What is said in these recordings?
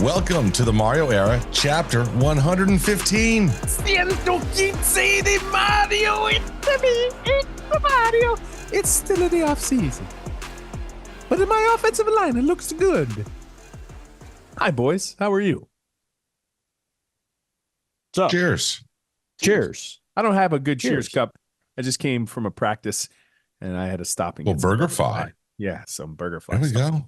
Welcome to the Mario era, chapter 115. 115 de Mario. It's Mario. It's still in the off season, but in my offensive line, it looks good. Hi, boys. How are you? So, Cheers. cheers. I don't have a good cheers Cheers. cup. I just came from a practice, and I had to stop and Well, get some Burger Fi. Yeah, some burger There fry. we stuff. go.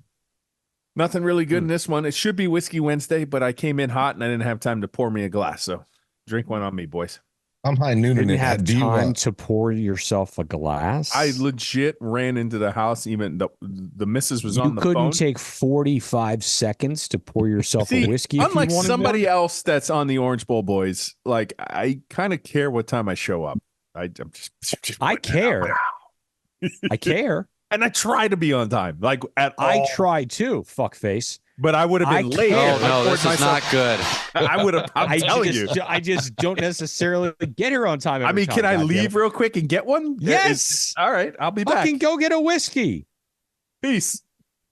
Nothing really good in this one. It should be Whiskey Wednesday, but I came in hot and I didn't have time to pour me a glass. So drink one on me, boys. I'm high noon. Didn't and have do you, time to pour yourself a glass. I legit ran into the house. Even the missus was you on the couldn't phone. take 45 seconds to pour yourself See, a whiskey. If unlike you wanted somebody one? else that's on the Orange Bowl, boys, like I kind of care what time I show up. I'm just I care. I care. and I try to be on time, like at all. I try too. Fuckface. but I would have been I late. care. if I Oh, no, poured this is not good. I would have. I'm telling you. I just don't necessarily get here on time. I every mean, time, can I goddammit. leave real quick and get one? Yes. All right, I'll be back. Fucking go get a whiskey. Peace.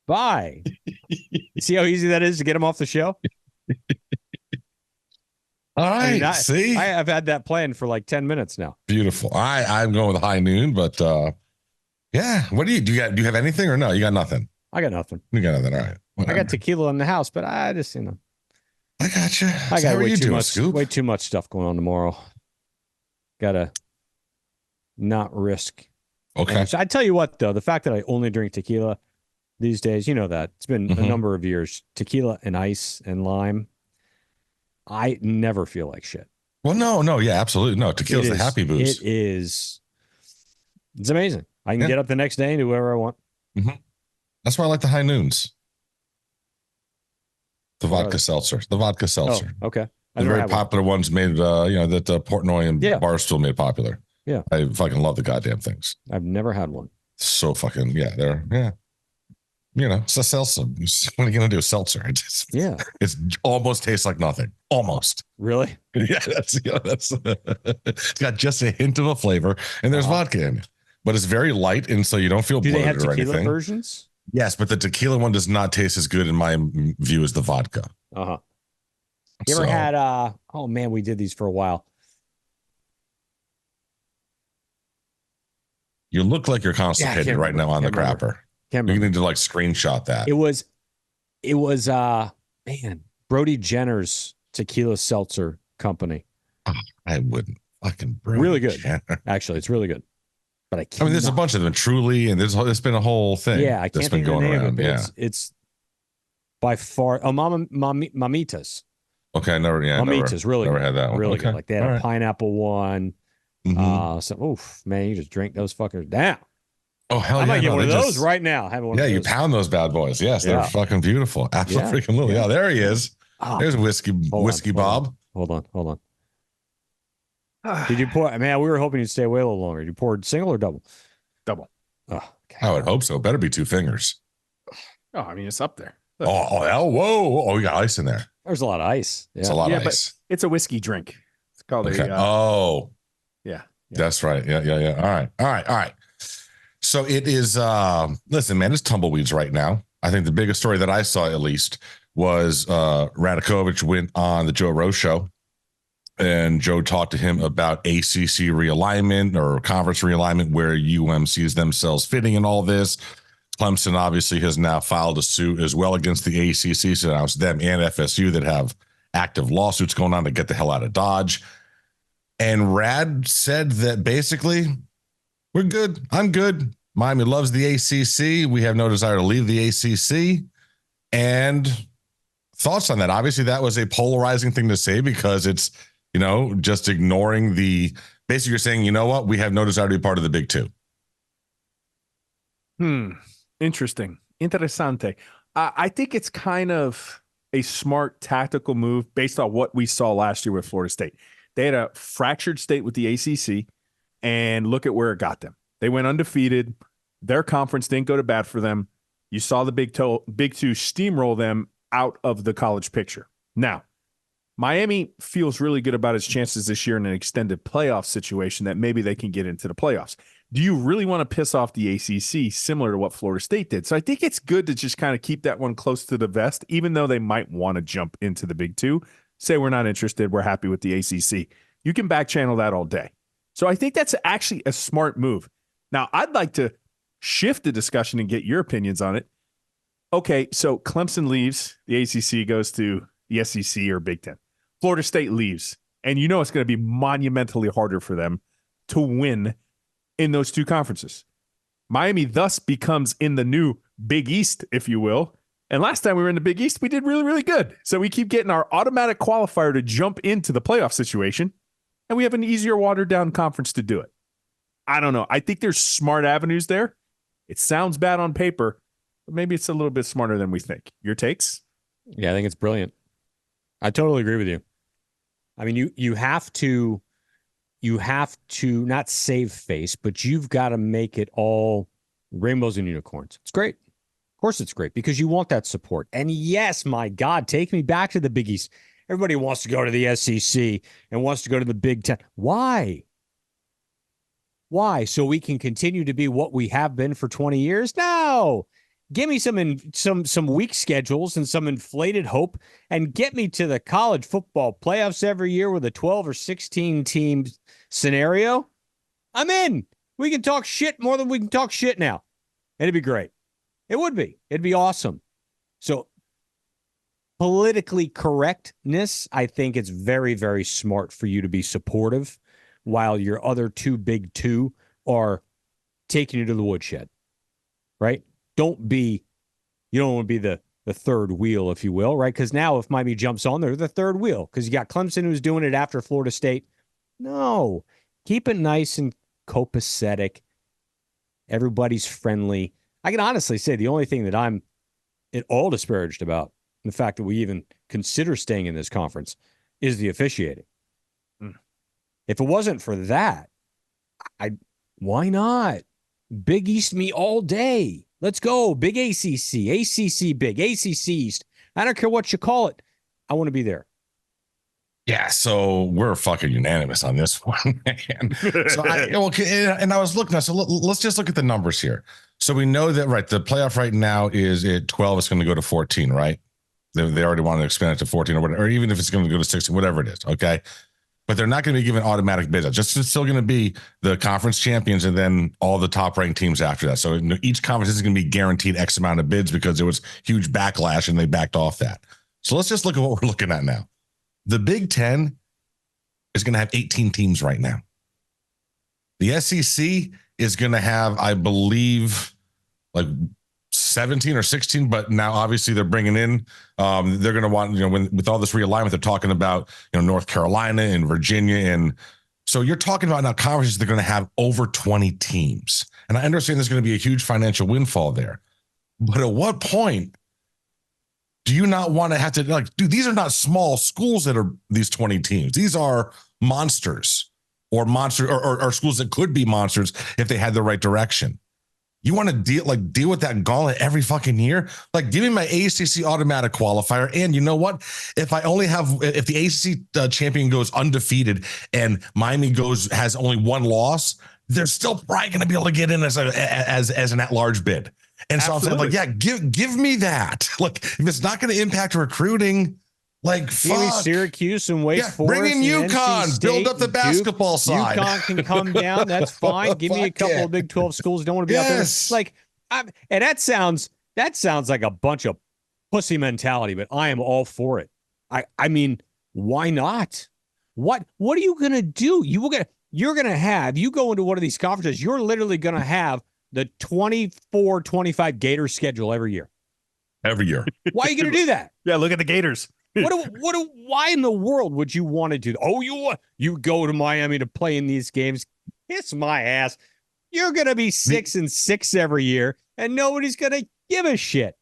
Bye. You see how easy that is to get him off the show? All right. I mean, See? I have had that planned for like 10 minutes now. Beautiful. I'm going with high noon, but yeah. What do you have anything or no? You got nothing. I got nothing. You got nothing. All right. I Whatever. got tequila in the house, but I just, I got you. I So how got are way you too doing, much, Scoop? way too much stuff going on tomorrow. Gotta not risk. Okay. So I tell you what, though, the fact that I only drink tequila these days, you know that it's been a Mhm. number of years. Tequila and ice and lime. I never feel like shit. Well, no. Yeah, absolutely. No, tequila's It the is- happy booze. It is. It's amazing. I can Yeah. get up the next day and do whatever I want. That's why I like the high noons. The What are vodka they? seltzer. The vodka seltzer. Oh, okay. The never very had one. popular ones made, that Portnoy and Yeah. Barstool made popular. Yeah. I fucking love the goddamn things. I've never had one. So fucking, they're. It's a seltzer. What are you going to do? Seltzer. Yeah. It almost tastes like nothing. Almost. Really? Yeah, that's it's got just a hint of a flavor and there's vodka in it. But it's very light, and so you don't feel Do they have bloated or tequila anything. versions? Yes, but the tequila one does not taste as good in my view as the vodka. Uh-huh. You ever So, had oh man, we did these for a while. you look like you're constipated right remember. now on the Can't remember. crapper. Can't You remember. need to like screenshot that. It was man, Brody Jenner's tequila seltzer company. I wouldn't fucking Really good. Jenner. Actually, it's really good. But I can't. I mean, there's a bunch of them, Truly, and there's been a whole thing. Yeah, I that's can't been think of the going name around. of it. Yeah. It's by far Mamitas. Okay, Mamitas, really never good. had that one. Really Okay. good. Like they had All a right. pineapple one. Mhm. So oof, man, you just drink those fuckers down. Oh hell I yeah! might get no, one of they those just- right now. Have one Yeah, of you those. pound those bad boys. Yes, they're Yeah. fucking beautiful. Absolutely. Yeah, there he is. Oh, There's whiskey hold on. Bob. Hold on. Did you pour? Man, we were hoping you'd stay away a little longer. You poured single or double? Double. Oh, I would hope so. Better be 2 fingers. Oh, I mean, it's up there. Look, Whoa. Oh, you got ice in there. there's a lot of ice. It's Yeah. a lot Yeah, of but ice. it's a whiskey drink. It's called Okay. a. Yeah. That's right. Yeah. All right. So it is, listen, man, it's tumbleweeds right now. I think the biggest story that I saw, at least, was Radakovich went on the Joe Rowe show, and Joe talked to him about ACC realignment or conference realignment, where UM sees themselves fitting in all this. Clemson obviously has now filed a suit as well against the ACC. So now it's them and FSU that have active lawsuits going on to get the hell out of Dodge. And Rad said that basically, we're good. I'm good. Miami loves the ACC. We have no desire to leave the ACC. And thoughts on that? Obviously, that was a polarizing thing to say because it's, just ignoring basically you're saying, you know what? We have no desire to be part of the Big Two. Interesting. Interessante. I think it's kind of a smart tactical move based on what we saw last year with Florida State. They had a fractured state with the ACC, and look at where it got them. They went undefeated. Their conference didn't go to bat for them. You saw the Big Two steamroll them out of the college picture. Now, Miami feels really good about its chances this year in an extended playoff situation that maybe they can get into the playoffs. do you really want to piss off the ACC similar to what Florida State did? So I think it's good to just kind of keep that one close to the vest, even though they might want to jump into the Big Two. Say we're not interested, we're happy with the ACC. You can back channel that all day. So I think that's actually a smart move. Now, I'd like to shift the discussion and get your opinions on it. Okay, so Clemson leaves, the ACC goes to the SEC or Big Ten. Florida State leaves, and you know it's going to be monumentally harder for them to win in those two conferences. Miami thus becomes in the new Big East, if you will. And last time we were in the Big East, we did really, really good. So we keep getting our automatic qualifier to jump into the playoff situation, and we have an easier watered-down conference to do it. I don't know. I think there's smart avenues there. It sounds bad on paper, but maybe it's a little bit smarter than we think. Your takes? Yeah, I think it's brilliant. I totally agree with you. I mean, you have to not save face, but you've got to make it all rainbows and unicorns. It's great. Of course it's great because you want that support. And yes, my God, take me back to the Big East. Everybody wants to go to the SEC and wants to go to the Big Ten. Why? Why? So we can continue to be what we have been for 20 years? No. Give me some weak schedules and some inflated hope and get me to the college football playoffs every year with a 12 or 16 team scenario. I'm in. We can talk shit more than we can talk shit now. It'd be great. It would be. It'd be awesome. So politically correctness, I think it's very, very smart for you to be supportive while your other two big two are taking you to the woodshed, right? You don't want to be the third wheel, if you will, right? Because now if Miami jumps on, they're the third wheel because you got Clemson who's doing it after Florida State. No, keep it nice and copacetic. Everybody's friendly. I can honestly say the only thing that I'm at all disparaged about the fact that we even consider staying in this conference is the officiating. If it wasn't for that, why not? Big East me all day. Let's go. Big ACC, ACC big, ACC East. I don't care what you call it. I want to be there. Yeah, so we're fucking unanimous on this one, man. So I was looking, so let's just look at the numbers here. So we know that, right, the playoff right now is at 12, it's going to go to 14, right? They already want to expand it to 14 or whatever, or even if it's going to go to 16, whatever it is, okay? But they're not going to be given automatic bids. It's still going to be the conference champions and then all the top-ranked teams after that. So each conference is going to be guaranteed X amount of bids because there was huge backlash and they backed off that. So let's just look at what we're looking at now. The Big Ten is going to have 18 teams right now. The SEC is going to have, I believe, like 17 or 16, but now obviously they're bringing in, they're going to want, with all this realignment, they're talking about, North Carolina and Virginia. And so you're talking about now conferences that are going to have over 20 teams. And I understand there's going to be a huge financial windfall there. But at what point do you not want to have to, dude, these are not small schools that are these 20 teams. These are monsters or schools that could be monsters if they had the right direction. You want to deal with that gauntlet every fucking year? Give me my ACC automatic qualifier. And you know what? If the ACC champion goes undefeated and Miami has only one loss, they're still probably going to be able to get in as an at-large bid. And so absolutely. I'm saying, give me that. If it's not going to impact recruiting, fuck. Syracuse and Wake Forest. Bring in UConn, build up the basketball side. UConn can come down. That's fine. Give me a couple of Big 12 schools who don't want to be out there. And that sounds like a bunch of pussy mentality, but I am all for it. I mean, why not? What are you going to do? You're going to have, you go into one of these conferences, you're literally going to have the 24-25 Gators schedule every year. Every year. Why are you going to do that? Yeah, look at the Gators. Why in the world would you want to do that? Oh, you go to Miami to play in these games. Kiss my ass. You're going to be 6-6 every year, and nobody's going to give a shit.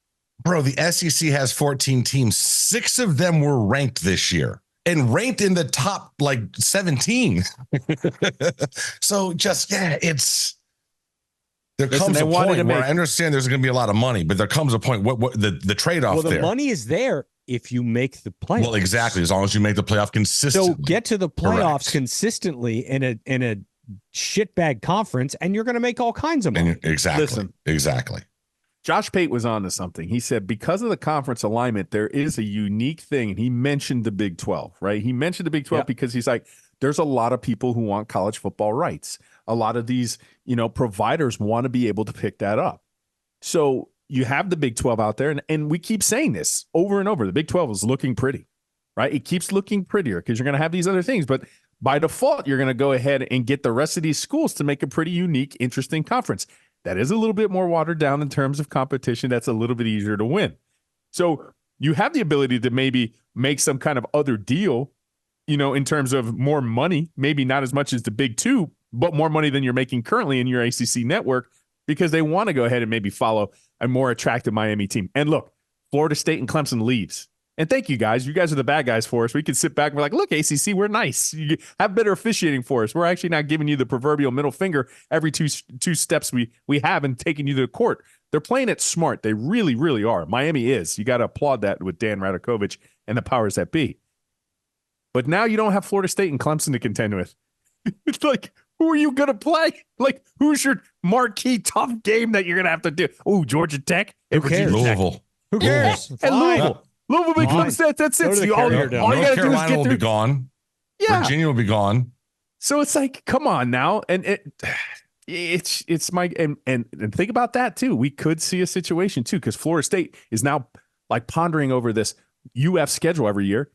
Bro, the SEC has 14 teams. 6 of them were ranked this year and ranked in the top 17. So there comes a point where I understand there's going to be a lot of money, but there comes a point what the trade-off there. Well, the money is there if you make the playoffs. Well, exactly, as long as you make the playoff consistently. So get to the playoffs consistently in a shitbag conference, and you're going to make all kinds of money. Exactly. Josh Pate was on to something. He said, because of the conference alignment, there is a unique thing. And he mentioned the Big 12, right? He mentioned the Big 12 because he's like, there's a lot of people who want college football rights. A lot of these, providers want to be able to pick that up. So you have the Big 12 out there, and we keep saying this over and over. The Big 12 is looking pretty, right? It keeps looking prettier because you're going to have these other things. But by default, you're going to go ahead and get the rest of these schools to make a pretty unique, interesting conference. That is a little bit more watered down in terms of competition. That's a little bit easier to win. So you have the ability to maybe make some kind of other deal, in terms of more money, maybe not as much as the Big Two, but more money than you're making currently in your ACC network, because they want to go ahead and maybe follow a more attractive Miami team. And look, Florida State and Clemson leaves. And thank you guys. You guys are the bad guys for us. We can sit back and we're like, look, ACC, we're nice. You have better officiating for us. We're actually not giving you the proverbial middle finger every two steps we have and taking you to the court. They're playing it smart. They really, really are. Miami is. You got to applaud that with Dan Radakovich and the powers that be. But now you don't have Florida State and Clemson to contend with. It's like, who are you going to play? Like, who's your marquee tough game that you're going to have to do? Oh, Georgia Tech? Who cares? Louisville. Who cares? And Louisville. Louisville becomes that's it. All you got to do is get will be gone. Yeah. Virginia will be gone. So it's like, come on now. And it's my and think about that too. We could see a situation too, because Florida State is now like pondering over this UF schedule every year.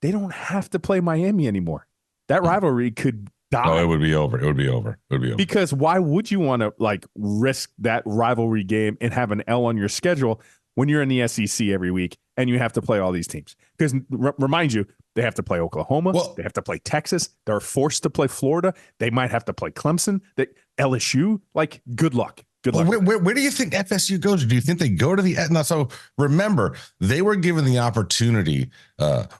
They don't have to play Miami anymore. That rivalry could die. Oh, it would be over. It would be over. Because why would you want to like risk that rivalry game and have an L on your schedule when you're in the SEC every week and you have to play all these teams? Because remind you, they have to play Oklahoma. They have to play Texas. They're forced to play Florida. They might have to play Clemson. LSU. Like, good luck. Good luck. Where do you think FSU goes? Do you think they go to the – so remember, they were given the opportunity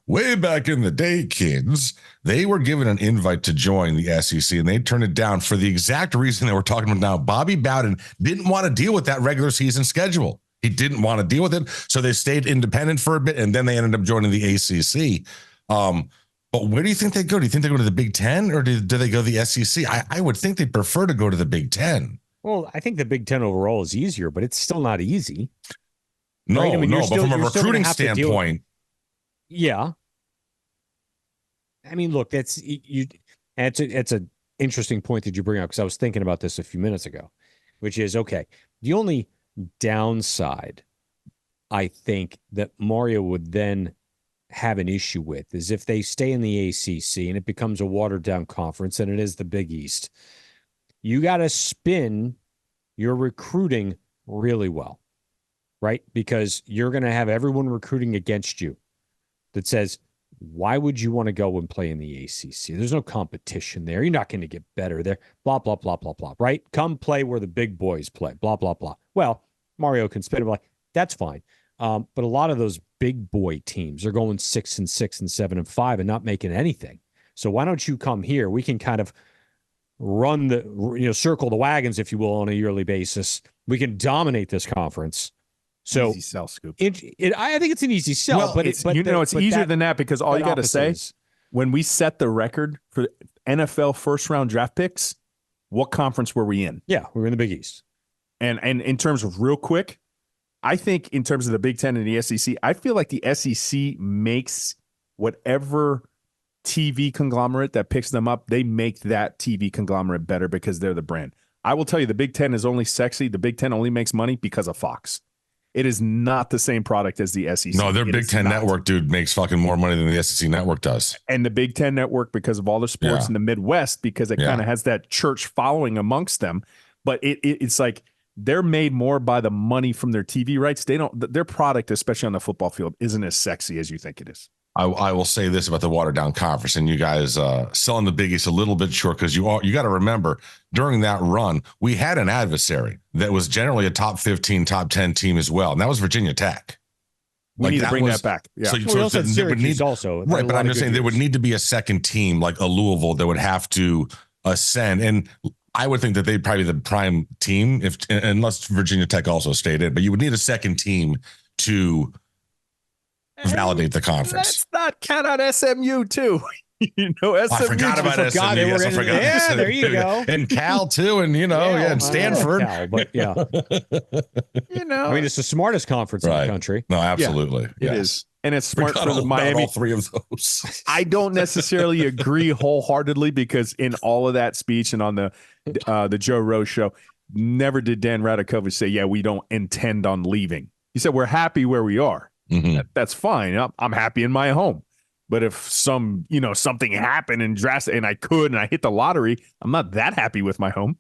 way back in the day, kids. They were given an invite to join the SEC, and they turned it down for the exact reason that we're talking about now. Bobby Bowden didn't want to deal with that regular season schedule. He didn't want to deal with it, so they stayed independent for a bit, and then they ended up joining the ACC. But where do you think they go? Do you think they go to the Big Ten, or do they go to the SEC? I would think they'd prefer to go to the Big Ten. Well, I think the Big Ten overall is easier, but it's still not easy. No, right? I mean, but from a recruiting standpoint. Yeah. I mean, look, it's an interesting point that you bring up, because I was thinking about this a few minutes ago, which is, okay, the only downside I think that Mario would then have an issue with is if they stay in the ACC and it becomes a watered down conference and it is the Big East. You got to spin your recruiting really well, right? Because you're going to have everyone recruiting against you that says, why would you want to go and play in the ACC? There's no competition there. You're not going to get better there. Blah, blah, blah, blah, blah, right? Come play where the big boys play. Blah, blah, blah. Well, Mario can spin it like, that's fine. But a lot of those big boy teams are going 6-6 and 7-5 and not making anything. So why don't you come here? We can kind of run circle the wagons, if you will, on a yearly basis. We can dominate this conference. So easy sell, Scoop. I think it's an easy sell, well, but it's easier than that, because all you got to say is, when we set the record for NFL first round draft picks, what conference were we in? Yeah, we were in the Big East. And in terms of real quick, I think in terms of the Big Ten and the SEC, I feel like the SEC makes whatever TV conglomerate that picks them up, they make that TV conglomerate better because they're the brand. I will tell you, the Big Ten is only sexy. The Big Ten only makes money because of Fox. It is not the same product as the SEC. No, their Big Ten network, dude, makes fucking more money than the SEC network does. And the Big Ten network, because of all the sports in the Midwest, because it kind of has that church following amongst them. But it's like they're made more by the money from their TV rights. Their product, especially on the football field, isn't as sexy as you think it is. I will say this about the watered down conference, and you guys selling the Big East a little bit short, because you got to remember, during that run, we had an adversary that was generally a top 15, top 10 team as well, and that was Virginia Tech. We need to bring that back. Yeah. So there would need also, right? But I'm just saying there would need to be a second team like a Louisville that would have to ascend, and I would think that they'd probably be the prime team unless Virginia Tech also stayed in. But you would need a second team to validate the conference. Let's not count out SMU too. You know, I SMU forgot about just- SMU. they were Yes, I in- forgot. yeah, there you go. And Cal too, and and Stanford. Cal, but yeah, You know, I mean, it's the smartest conference in Right. the country. No, absolutely. it yes. is. And it's smart Forgot for the all about Miami. all three of those. I don't necessarily agree wholeheartedly because in all of that speech and on the Joe Rose show, never did Dan Radakovich say, yeah, we don't intend on leaving. He said, we're happy where we are. Mhm. That's fine. I'm happy in my home. But if something happened and drastic and I hit the lottery, I'm not that happy with my home.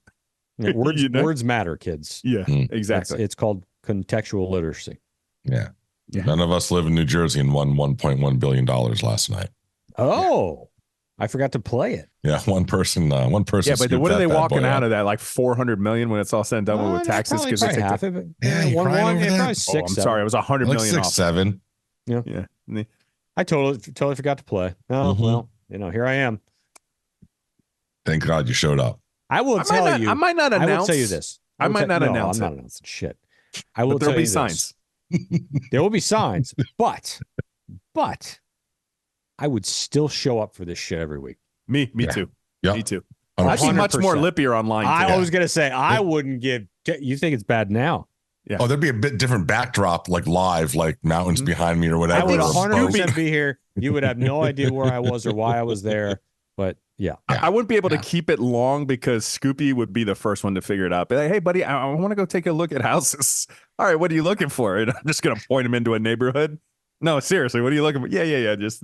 Yeah, words, You know? words matter, kids. Yeah, Mm. exactly. It's called contextual literacy. Yeah. Yeah. None of us live in New Jersey and won $1.1 billion last night. Oh, I forgot to play it. Yeah, one person. Yeah, but what scooped are they that bad walking boy out of that? Like 400 million when it's all said and done with taxes? Probably Because it's half of it. Yeah, you one, crying over that? probably I'm six. sorry, it was 100 Like million 6, off. 7. Yeah. I totally forgot to play. Oh, Mhm. well, here I am. Thank God you showed up. I will I tell you. might not announce. I will tell you this. I might not no, announce I'm it. not announcing shit. I will But there'll tell be you this. signs. There will be signs, but I would still show up for this shit every week. Me Yeah. too. Yep. Me too. 100%. I see much more 100%. lippier online. I today. was gonna say I wouldn't give. You think it's bad now? Oh, there'd be a bit different backdrop, like live, like mountains Mhm. behind me or whatever. I would or 100% boat. be here. You would have no idea where I was or why I was there. But yeah, I wouldn't be able to Yeah. keep it long because Scoopy would be the first one to figure it out. Be like, hey, buddy, I want to go take a look at houses. All right, what are you looking for? And I'm just gonna point him into a neighborhood. No, seriously, what are you looking for? Yeah. Just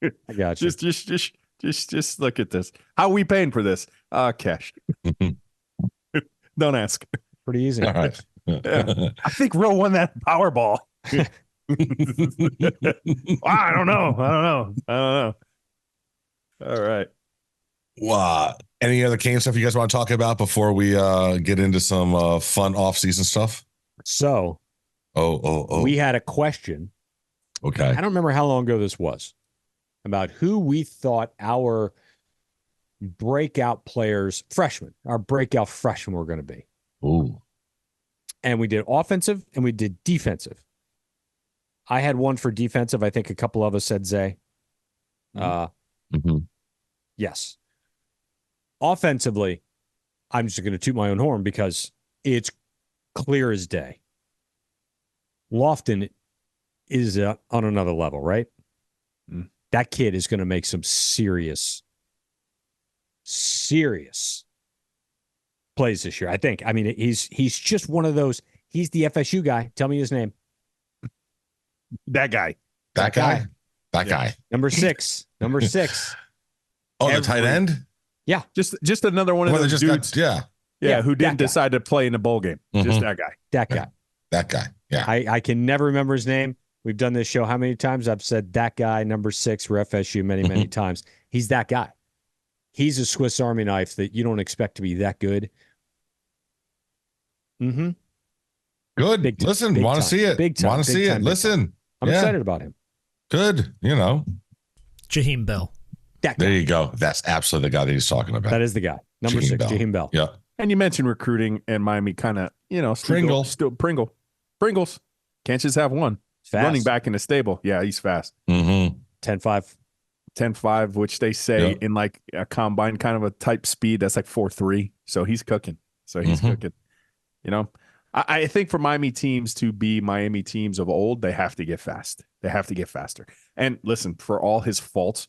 I got you. just look at this. How are we paying for this? Cash. Don't ask. Pretty easy. All right. Yeah. I think Ro won that Powerball. I don't know. All right. Any other Kane stuff you guys want to talk about before we get into some fun off-season stuff? So Oh. we had a question. Okay. I don't remember how long ago this was about who we thought our breakout players, our breakout freshmen were going to be. Ooh. And we did offensive and we did defensive. I had one for defensive. I think a couple of us said Zay. Mm-hmm. Yes. Offensively, I'm just going to toot my own horn because it's clear as day. Lofton is on another level, right? Mm. That kid is going to make some serious plays this year. I think. I mean, he's just one of those. He's the FSU guy. Tell me his name. That guy. That guy. Number 6. Number 6. Oh, the tight end? Just another one of Well, they those just dudes. got, Who that didn't guy. decide to play in a bowl game. Mhm. Just that guy. That guy. that guy. Yeah. I can never remember his name. We've done this show how many times? I've said that guy, number 6 for FSU many times. He's that guy. He's a Swiss Army knife that you don't expect to be that good. Mm-hmm. Good. Big time. Listen, Big want to time. see it. Big time. Want to Big see time. it. Big Listen. I'm Yeah. excited about him. Good. Jaheim Bell. That guy. There you go. That's absolutely the guy that he's talking about. That is the guy. Number Jaheim 6, Bell. Jaheim Bell. Yeah. And you mentioned recruiting and Miami kind of, Pringles. Can't just have one. Fast. Running back in the stable. Yeah, he's fast. Mm-hmm. 10-5. 10.5, which they say Yeah. in like a combine kind of a type speed, that's like 4.3. So he's cooking. Mhm. You know, I think for Miami teams to be Miami teams of old, they have to get fast. They have to get faster. And listen, for all his faults,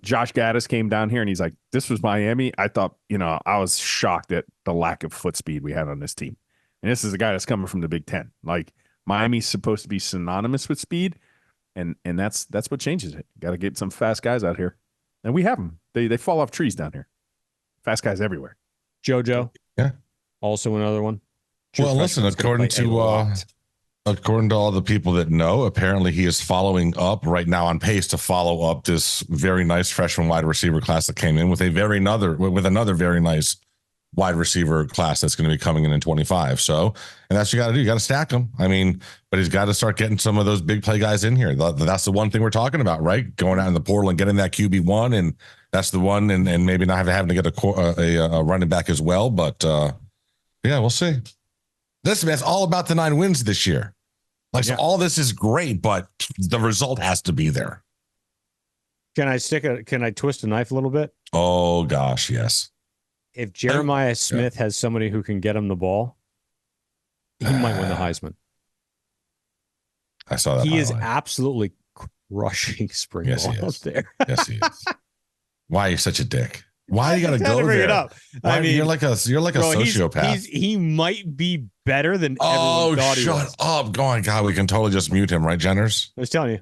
Josh Gaddis came down here and he's like, this was Miami. I thought, I was shocked at the lack of foot speed we had on this team. And this is a guy that's coming from the Big Ten. Like Miami's supposed to be synonymous with speed. And that's what changes it. Got to get some fast guys out here. And we have them. They fall off trees down here. Fast guys everywhere. JoJo. Yeah. Also another one. Well, listen, according to all the people that know, apparently he is following up right now on pace to follow up this very nice freshman wide receiver class that came in with another very nice wide receiver class that's going to be coming in 25. So, and that's what you got to do. You got to stack them. I mean, but he's got to start getting some of those big play guys in here. That's the one thing we're talking about, right? Going out in the portal and getting that QB1, and that's the one, and maybe not having to get a running back as well. But yeah, we'll see. Listen, man, it's all about the 9 wins this year. So all this is great, but the result has to be there. Can I twist a knife a little bit? Oh gosh, yes. If Jeremiah Smith has somebody who can get him the ball, he might win the Heisman. I saw that. He is absolutely crushing spring ball out there. Yes, he is. Why are you such a dick? Why you gotta go there? I mean, you're like a sociopath. He might be better than everyone thought he was. Shut up! Going, God, we can totally just mute him, right, Jenners? I was telling you.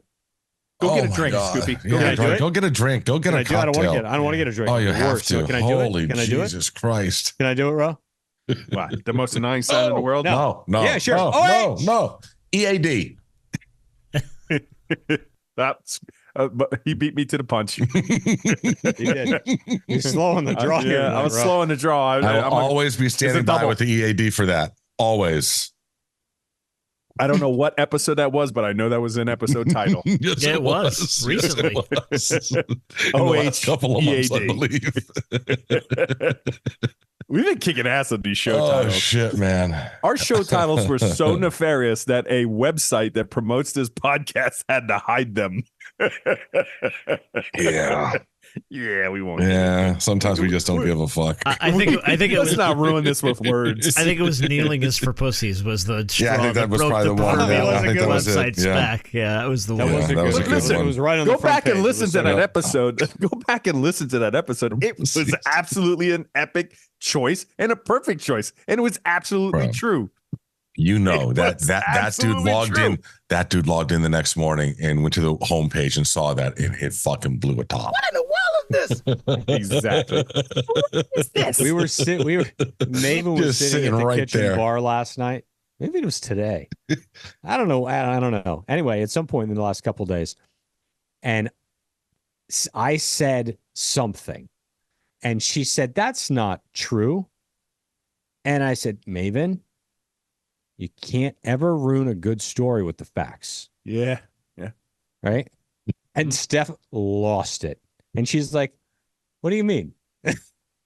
Go get a drink, Scoopy. Go get a drink. Go get a cocktail. I don't want to get a drink. Oh, you have to. So can I do it? Holy can I do Jesus Christ! Can I do it, Ro? What? The most annoying sound in the world? No. Yeah, sure. No. EAD. That's. But he beat me to the punch. He did. You're slow on the draw. I was slow on the draw. I'll always be standing by with the EAD for that. Always. I don't know what episode that was, but I know that was an episode title. Yes, it was recently. Yes, it was. In the last couple of months, I believe. We've been kicking ass at these show titles. Oh, shit, man. Our show titles were so nefarious that a website that promotes this podcast had to hide them. Yeah. Yeah, we won't. Yeah, sometimes we just don't give a fuck. I think it Let's was not ruin this with words. I think it was kneeling is for pussies was the straw I think that was probably the one. I think that was it. website's back. Yeah, that was the one. That was a good Listen, one. It was right on the Go front back and page. listen to that episode. Go back and listen to that episode. It was absolutely an epic choice and a perfect choice, and it was absolutely true. You know that dude logged true. in. That dude logged in the next morning and went to the homepage and saw that, and it fucking blew a top. What in the world is this? Exactly. What is this? Maven was Just sitting at the right kitchen there. bar last night. Maybe it was today. I don't know. I don't know. Anyway, at some point in the last couple of days, and I said something, and she said, "That's not true." And I said, "Maven, you can't ever ruin a good story with the facts." Yeah. Right? And Steph lost it. And she's like, "What do you mean?"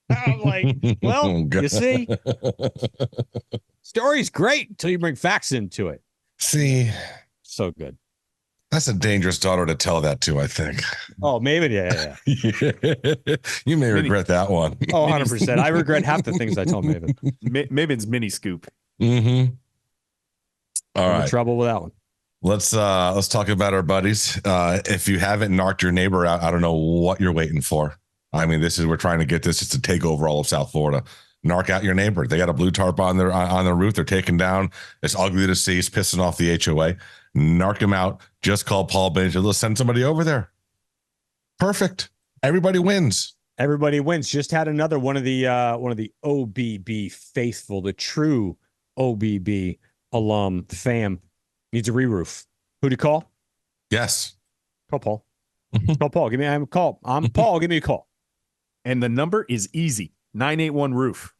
I'm like, "Well, you see, story's great until you bring facts into it." See, So good. that's a dangerous daughter to tell that to, I think. Oh, maybe. Yeah. You may regret that one. Oh, 100%. I regret half the things I told Maven. Maven's mini scoop. Mm-hmm. All I'm right. in trouble with that one. Let's talk about our buddies. If you haven't knocked your neighbor out, I don't know what you're waiting for. I mean, we're trying to get this just to take over all of South Florida. Narc out your neighbor. They got a blue tarp on their roof. They're taking down. It's ugly to see. It's pissing off the HOA. Narc him out. Just call Paul Bench. Let's send somebody over there. Perfect. Everybody wins. Everybody wins. Just had another one of the OBB faithful, the true OBB alum fam needs a re-roof. Who do you call? Yes. Call Paul. Call Paul. I'm Paul. Give me a call. And the number is easy. 981-ROOF.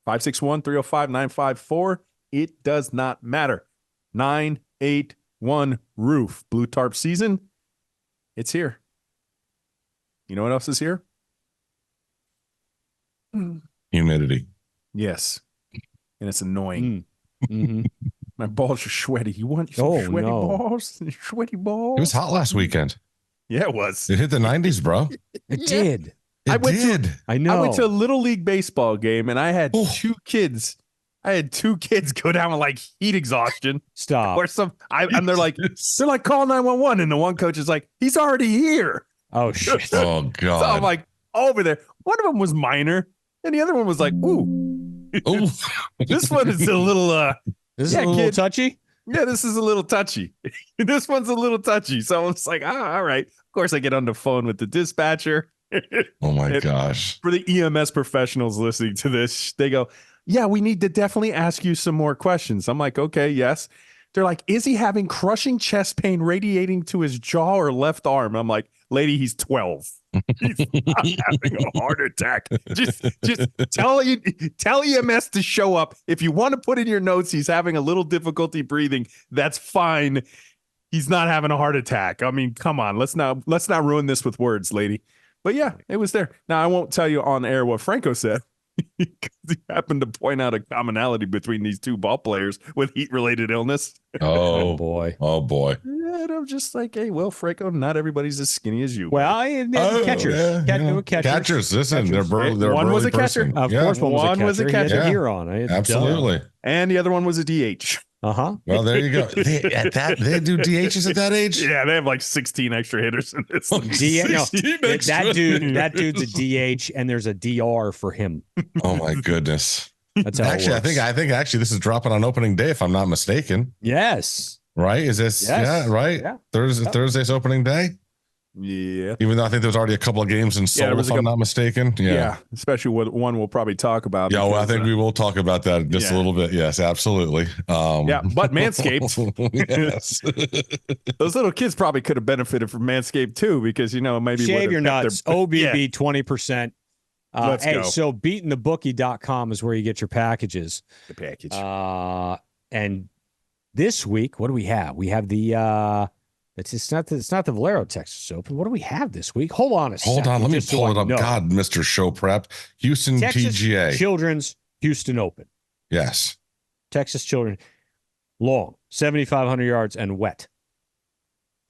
561-305-954. It does not matter. 981-ROOF. Blue tarp season. It's here. You know what else is here? Humidity. Yes. And it's annoying. Mm-hmm. My balls are sweaty. You want some sweaty balls? Sweaty balls? It was hot last weekend. Yeah, it was. It hit the 90s, bro. It did. I went I know. I went to a little league baseball game and I had two kids. I had two kids go down with like heat exhaustion. Stop. Or and they're like call 911. And the one coach is like, he's already here. Oh shit. Oh God. So I'm like over there. One of them was minor, and the other one was like, ooh. This one is a little This is a little touchy. Yeah, this is a little touchy. This one's a little touchy. So it's like, all right. Of course, I get on the phone with the dispatcher. Oh my gosh. For the EMS professionals listening to this, they go, yeah, we need to definitely ask you some more questions. I'm like, okay, yes. They're like, is he having crushing chest pain radiating to his jaw or left arm? I'm like, lady, he's 12. He's not having a heart attack. Just tell EMS to show up. If you want to put in your notes, he's having a little difficulty breathing. That's fine. He's not having a heart attack. I mean, come on. Let's not ruin this with words, lady. But yeah, it was there. Now, I won't tell you on air what Franco said because he happened to point out a commonality between these two ball players with heat-related illness. Oh boy. Oh boy. And I'm just like, hey, well, Franco, not everybody's as skinny as you. Well, catchers. Catchers. Listen, they're burly. One was a person. catcher. Of course, one was a catcher. He had a Huron. Absolutely. And the other one was a DH. Well, there you go. They do DHs at that age. Yeah, they have like 16 extra hitters in this. That dude's a DH, and there's a DR for him. Oh my goodness. That's how actually, it works. I think this is dropping on opening day, if I'm not mistaken. Yes. Right? Is this? Yes. Yeah. Right. Yeah. Thursday's opening day. Yeah. Even though I think there was already a couple of games in Seoul, if I'm not mistaken. Yeah. Especially one we'll probably talk about. Yeah. Well, I think we will talk about that just a little bit. Yes, absolutely. But Manscaped. Yes. Those little kids probably could have benefited from Manscaped too, because maybe shave your nuts. OBB 20%. Let's go. So beatingthebookie.com is where you get your packages. The package. And this week, what do we have? We have the it's not the Valero Texas Open. What do we have this week? Hold on a second. Hold on, let me pull it up. God, Mr. Show Prep. Houston Texas PGA. Children's Houston Open. Yes. Texas Children. Long, 7,500 yards and wet.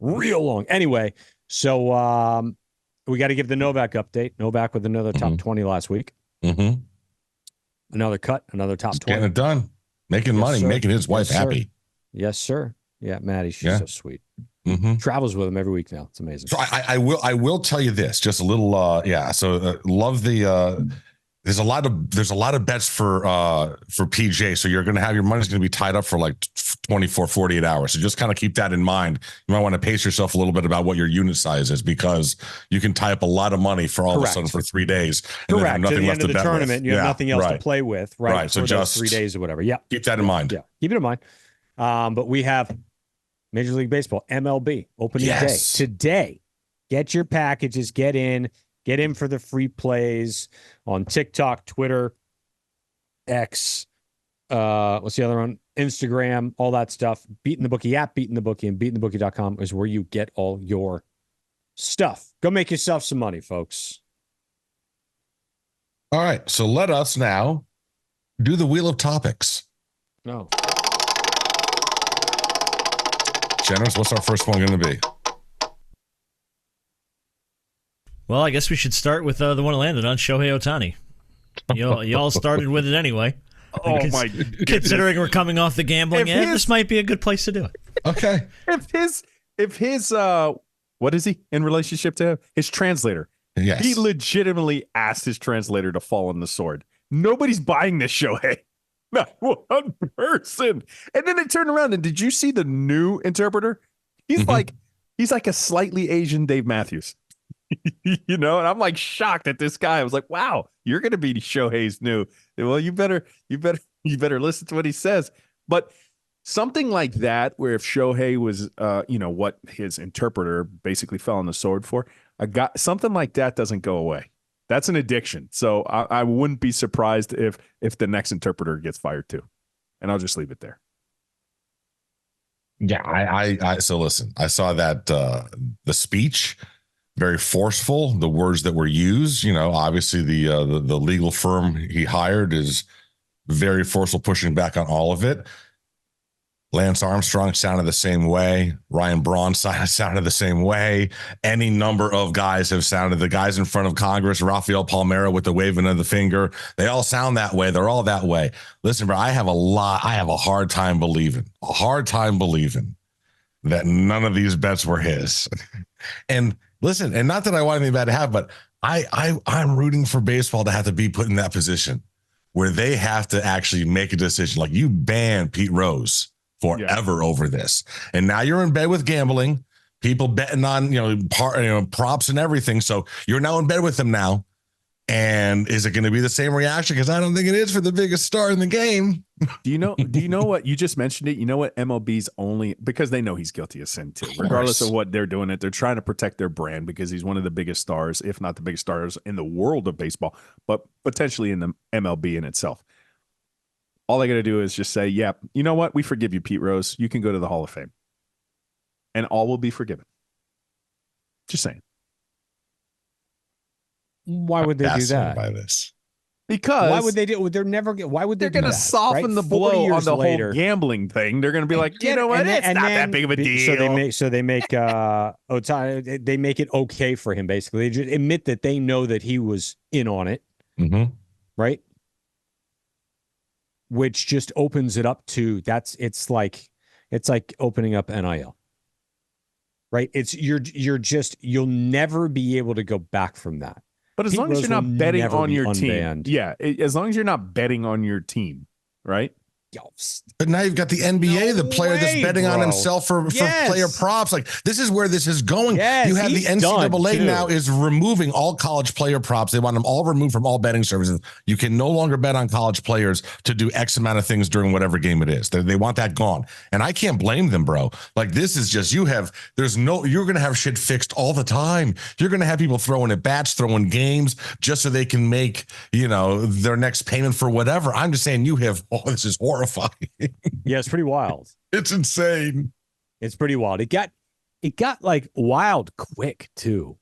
Real long. Anyway, so we got to give the Novak update. Novak with another top 20 last week. Mm-hmm. Another cut, another top 20. Getting it done. Making money, sir. making his wife happy. Yes, sir. Yeah, Maddie, she's so sweet. Mm-hmm. Travels with him every week now. It's amazing. So I will tell you this, just a little So love the there's a lot of bets for PJ. So you're going to have your money's going to be tied up for like 24, 48 hours. So just kind of keep that in mind. You might want to pace yourself a little bit about what your unit size is, because you can tie up a lot of money for all of a sudden for 3 days. And Correct. Then have nothing to the left end of the tournament, you have nothing else to play with. Right. So for just those 3 days or whatever. Yeah. Keep that in mind. Yeah. Keep it in mind. But we have Major League Baseball, MLB, opening day today. Get your packages. Get in for the free plays on TikTok, Twitter, X. What's the other one? Instagram, all that stuff. Beating the Bookie app, Beating the Bookie, and beatingthebookie.com is where you get all your stuff. Go make yourself some money, folks. All right. So let us now do the Wheel of Topics. No. Jenners, what's our first one going to be? Well, I guess we should start with the one that landed on Shohei Ohtani. Y'all started with it anyway. Oh my goodness. Considering we're coming off the gambling end, this might be a good place to do it. Okay. If his what is he in relationship to him? His translator. Yes. He legitimately asked his translator to fall on the sword. Nobody's buying this, Shohei. Not one person. And then they turned around, and did you see the new interpreter? He's like a slightly Asian Dave Matthews. And I'm like shocked at this guy. I was like, wow, you're going to be Shohei's new. Well, you better listen to what he says. But something like that, where if Shohei was, what his interpreter basically fell on the sword for, something like that doesn't go away. That's an addiction. So I wouldn't be surprised if the next interpreter gets fired too. And I'll just leave it there. Yeah, I so listen, I saw that the speech, very forceful, the words that were used, obviously the legal firm he hired is very forceful, pushing back on all of it. Lance Armstrong sounded the same way. Ryan Braun sounded the same way. Any number of guys have sounded. The guys in front of Congress, Rafael Palmeiro with the waving of the finger, they all sound that way. They're all that way. Listen, bro, I have a hard time believing that none of these bets were his. And listen, and not that I want anything bad to have, but I'm rooting for baseball to have to be put in that position where they have to actually make a decision. Like, you banned Pete Rose forever over this, and now you're in bed with gambling, people betting on props and everything. So you're now in bed with them now, and is it going to be the same reaction? Because I don't think it is for the biggest star in the game. Do you know what you just mentioned it? You know what MLB's only, because they know he's guilty of sin too, regardless of what they're doing. They're trying to protect their brand because he's one of the biggest stars, if not the biggest stars in the world of baseball, but potentially in the MLB in itself. All they got to do is just say, yeah, you know what? We forgive you, Pete Rose. You can go to the Hall of Fame. And all will be forgiven. Just saying. Why would they do that? By this. Because why would they do? They're never. Why would they? They're going to soften the blow on the whole gambling thing. They're going to be like, you know what? It's not that big of a deal. So they make Ohtani. They make it okay for him. Basically, they just admit that they know that he was in on it, right? Which just opens it up to it's like opening up NIL, right? You'll never be able to go back from that. But as long as you're not betting on your team, as long as you're not betting on your team, right? But now you've got the NBA, the player that's betting on himself for player props. Like, this is where this is going. Yes, you have the NCAA now is removing all college player props. They want them all removed from all betting services. You can no longer bet on college players to do X amount of things during whatever game it is. They want that gone. And I can't blame them, bro. Like, this is just, you're going to have shit fixed all the time. You're going to have people throwing at bats, throwing games just so they can make, their next payment for whatever. I'm just saying this is horrifying. Yeah, it's pretty wild. It's insane. It's pretty wild. It got like wild quick too.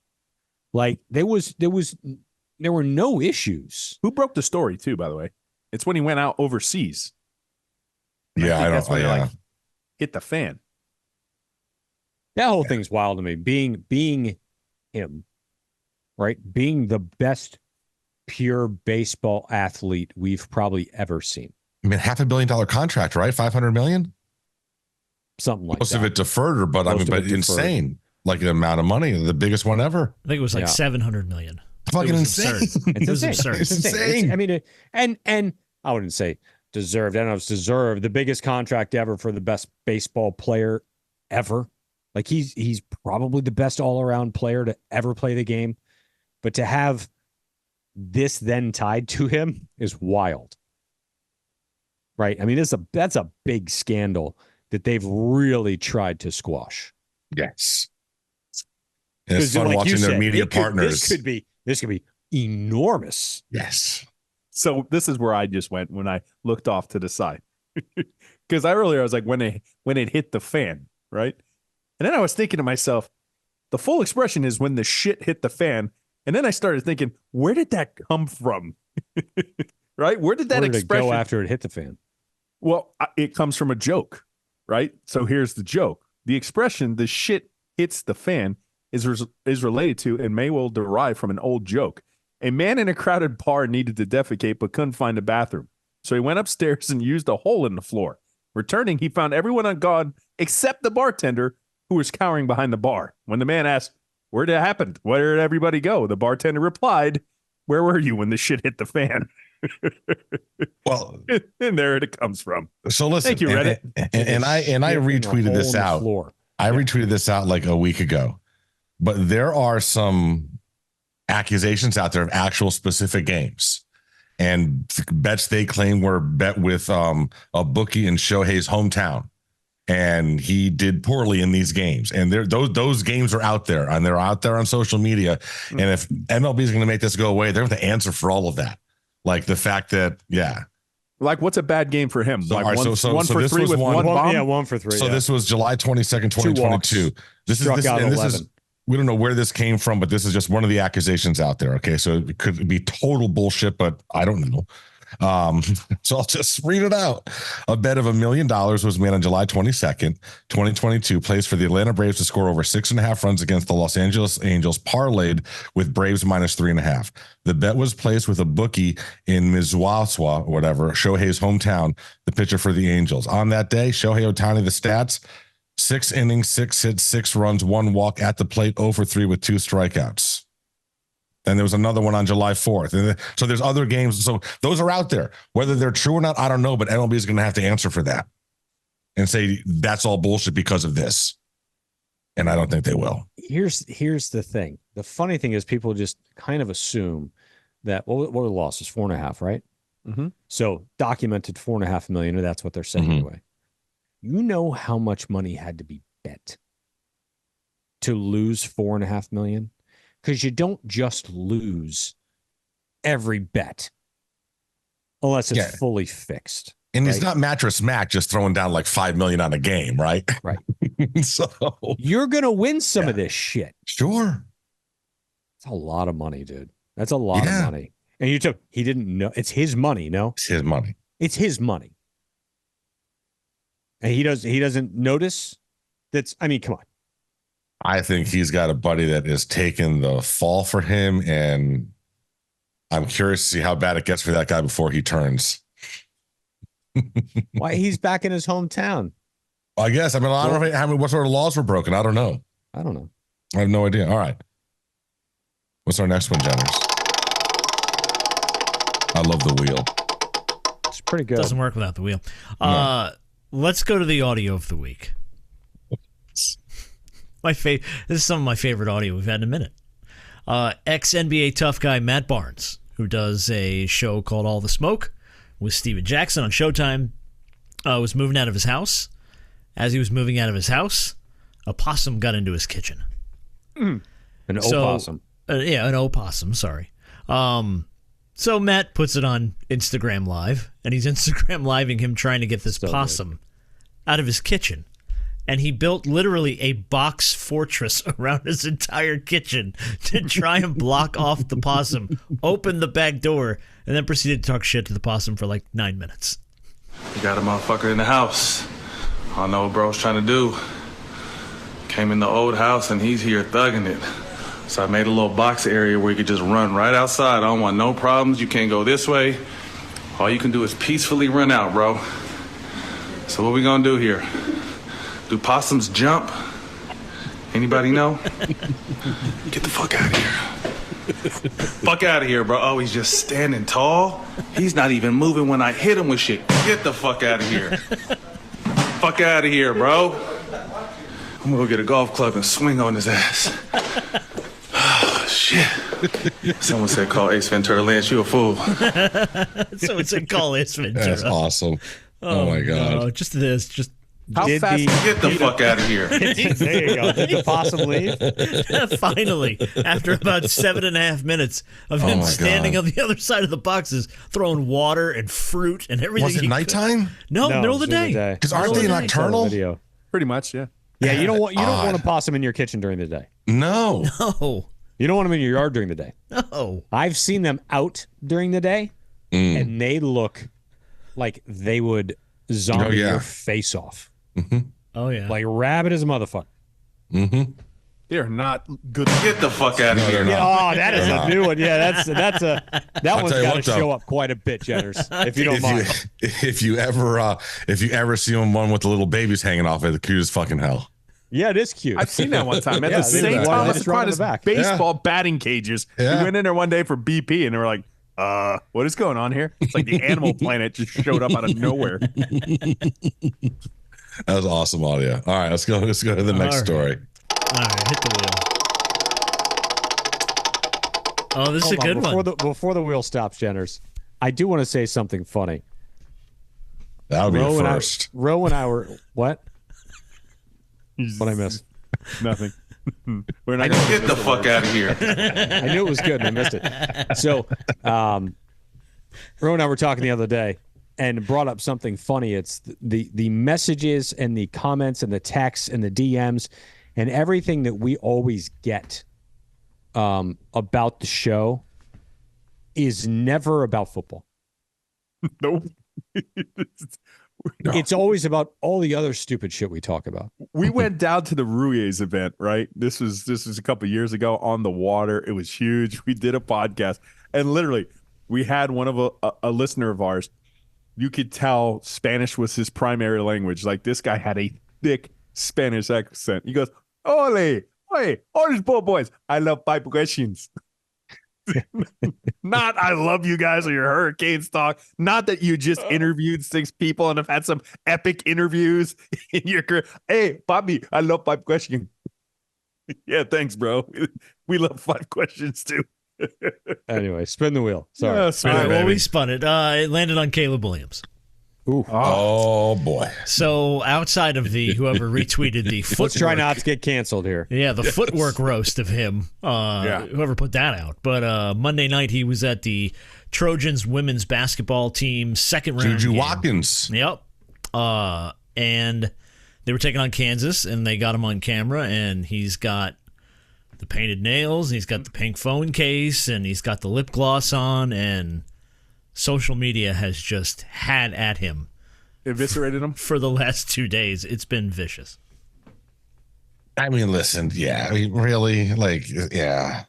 Like there were no issues. Who broke the story too, by the way? It's when he went out overseas. Yeah, that's when like hit the fan. That whole thing's wild to me. Being him, right? Being the best pure baseball athlete we've probably ever seen. I mean, $500 million contract, right? 500 million, something like most that. Most of it deferred, but insane, like the amount of money, the biggest one ever. I think it was like 700 million. Fucking insane! It was absurd. It's insane. I mean, and I wouldn't say deserved. I don't know if it's deserved. The biggest contract ever for the best baseball player ever. Like he's probably the best all around player to ever play the game, but to have this then tied to him is wild. Right. I mean, that's a big scandal that they've really tried to squash. Yes. And it's fun watching their media partners. This could be enormous. Yes. So this is where I just went when I looked off to the side. Because I was like, when it hit the fan, right? And then I was thinking to myself, the full expression is when the shit hit the fan. And then I started thinking, where did that come from? Right? Where did that expression go after it hit the fan? Well, it comes from a joke, right? So here's the joke. The expression, the shit hits the fan, is related to and may well derive from an old joke. A man in a crowded bar needed to defecate but couldn't find a bathroom. So he went upstairs and used a hole in the floor. Returning, he found everyone on guard except the bartender, who was cowering behind the bar. When the man asked, where did it happen? Where did everybody go? The bartender replied, where were you when the shit hit the fan? Well, and there it comes from. So listen, thank you, Reddit. And I retweeted this out. I retweeted this out like a week ago, but there are some accusations out there of actual specific games and bets they claim were bet with a bookie in Shohei's hometown, and he did poorly in these games. And those games are out there, and they're out there on social media. And if MLB is going to make this go away, they're going to answer for all of that. Like the fact that, like what's a bad game for him? So, like right, one for three with one bomb? Yeah, 1 for 3. So this was July 22nd, 2022. This is we don't know where this came from, but this is just one of the accusations out there. Okay, so it could be total bullshit, but I don't know. So I'll just read it out. A bet of $1 million was made on July 22nd, 2022, placed for the Atlanta Braves to score over 6.5 runs against the Los Angeles Angels, parlayed with Braves minus 3.5. The bet was placed with a bookie in Mizwaswa, or whatever, Shohei's hometown, the pitcher for the Angels. On that day, Shohei Ohtani, the stats: 6 innings, 6 hits, 6 runs, 1 walk at the plate, 0 for 3 with 2 strikeouts. And there was another one on July 4th. And so there's other games. So those are out there. Whether they're true or not, I don't know, but MLB is going to have to answer for that and say that's all bullshit because of this. And I don't think they will. Here's the thing. The funny thing is people just kind of assume that, what were the losses? 4.5, right? Mm-hmm. So documented 4.5 million, or that's what they're saying anyway. You know how much money had to be bet to lose 4.5 million? Because you don't just lose every bet unless it's fully fixed. And it's not Mattress Mac just throwing down like $5 million on a game, right? Right. So you're gonna win some of this shit. Sure. It's a lot of money, dude. That's a lot of money. And you took, he didn't know. It's his money, no? It's his money. It's his money. And he doesn't notice that's, I mean, come on. I think he's got a buddy that is taking the fall for him, and I'm curious to see how bad it gets for that guy before he turns. Why? He's back in his hometown. I guess. I mean, I don't know what sort of laws were broken. I don't know. I don't know. I have no idea. All right. What's our next one, Jenners? I love the wheel. It's pretty good. Doesn't work without the wheel. No. Let's go to the audio of the week. This is some of my favorite audio we've had in a minute. Ex-NBA tough guy Matt Barnes, who does a show called All the Smoke with Steven Jackson on Showtime, was moving out of his house. As he was moving out of his house, a possum got into his kitchen. An opossum. Yeah, an opossum, sorry. So Matt puts it on Instagram Live, and he's Instagram Living him trying to get this possum out of his kitchen. And he built literally a box fortress around his entire kitchen to try and block off the possum, opened the back door, and then proceeded to talk shit to the possum for like 9 minutes. You got a motherfucker in the house. I don't know what bro's trying to do. Came in the old house and he's here thugging it. So I made a little box area where you could just run right outside. I don't want no problems. You can't go this way. All you can do is peacefully run out, bro. So what we gonna do here? Do possums jump? Anybody know? Get the fuck out of here. Fuck out of here, bro. Oh, he's just standing tall? He's not even moving when I hit him with shit. Get the fuck out of here. Fuck out of here, bro. I'm gonna go get a golf club and swing on his ass. Oh, shit. Someone said call Ace Ventura. Lance, you a fool. Someone said call Ace Ventura. That's awesome. Oh my God. No, just this. Just How fast? Get the fuck out of here. There you go. Did the possum leave? finally, after about 7.5 minutes of him my standing God. on the other side of the boxes, throwing water and fruit and everything. Was it he could. nighttime? No, middle of the during day. Because aren't they Middle of the day. nocturnal? Video. Pretty much, yeah. Yeah, you don't want Odd. a possum in your kitchen during the day. No. No, You don't want them in your yard during the day. no. I've seen them out during the day, and they look like they would zombie your face off. Oh yeah. Like rabid as a motherfucker. Mm-hmm. They're not good. Get the fuck out of No, here. they're not. Oh, that is a new one. Yeah, that one's tell you got to what, though. show up quite a bit, Jenners, if you don't mind. If you ever see one with the little babies hanging off it, the cute as fucking hell. Yeah, it is cute. I've seen that one time at Yeah, the they St. do that. Thomas It's right in the Aquinas back. baseball batting cages. Yeah. We went in there one day for BP, and they were like, what is going on here? It's like the Animal Planet just showed up out of nowhere. That was awesome audio. All right, let's go to the next right. story. All right, hit the wheel. Oh, this is a Hold on, good one. Before the wheel stops, Jenners, I do want to say something funny. That would be a and first. Ro and I were what? What I missed? Nothing. We're not gonna Get the fuck out of here. I knew it was good and I missed it. So, Ro and I were talking the other day and brought up something funny. It's the messages and the comments and the texts and the DMs and everything that we always get about the show is never about football. Nope. It's always about all the other stupid shit we talk about. We went down to the Ruiz event, right? This was a couple of years ago on the water. It was huge. We did a podcast, and literally, we had one of a listener of ours. You could tell Spanish was his primary language. Like, this guy had a thick Spanish accent. He goes, "Ole, oye, orange ball boys. I love five questions." Not I love you guys or your Hurricanes talk. Not that you just interviewed 6 people and have had some epic interviews in your career. Hey, Bobby, I love 5 questions. Yeah, thanks, bro. We love 5 questions too. Anyway, spin the wheel. Sorry. Yeah, All spin right, it, well, baby. we spun it. It landed on Caleb Williams. Ooh. Oh boy. So outside of the whoever retweeted the footwork, Let's try not to get canceled here. yeah, the footwork roast of him, whoever put that out. But Monday night he was at the Trojans women's basketball team second round. Juju game. Watkins. Yep. And they were taking on Kansas, and they got him on camera, and he's got the painted nails, and he's got the pink phone case, and he's got the lip gloss on, and social media has just had at him. Eviscerated him? For the last 2 days. It's been vicious. I mean, listen, yeah. I mean, really? Like, yeah.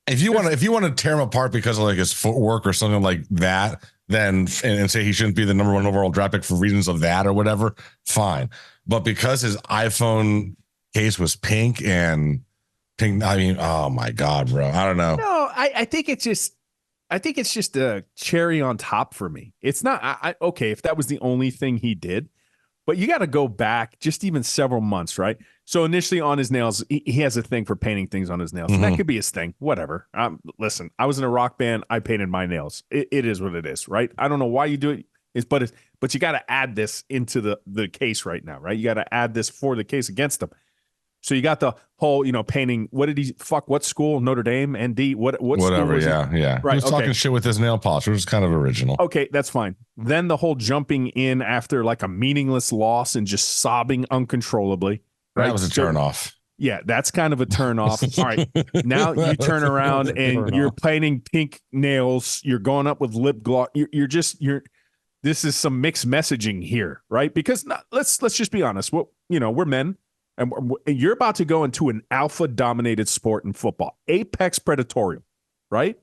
If you want to tear him apart because of like his footwork or something like that, then and say he shouldn't be the number 1 overall draft pick for reasons of that or whatever, fine. But because his iPhone case was pink, I mean, oh my God, bro. I don't know. No, I think it's just a cherry on top for me. It's not okay if that was the only thing he did, but you got to go back just even several months, right? So initially on his nails, he has a thing for painting things on his nails. Mm-hmm. That could be his thing, whatever. Listen, I was in a rock band. I painted my nails. It is what it is, right? I don't know why you do it, but you got to add this into the case right now, right? You got to add this for the case against him. So you got the whole, painting. What did he what school? Notre Dame, ND, what whatever, school was yeah. Right, he was talking shit with his nail polish, which was kind of original. Okay, that's fine. Then the whole jumping in after like a meaningless loss and just sobbing uncontrollably. Right? That was a turnoff. Yeah, that's kind of a turnoff. All right, now you turn around and you're painting pink nails. You're going up with lip gloss. You're. This is some mixed messaging here, right? Because let's just be honest. We're men. And you're about to go into an alpha-dominated sport in football, apex predatorial, right?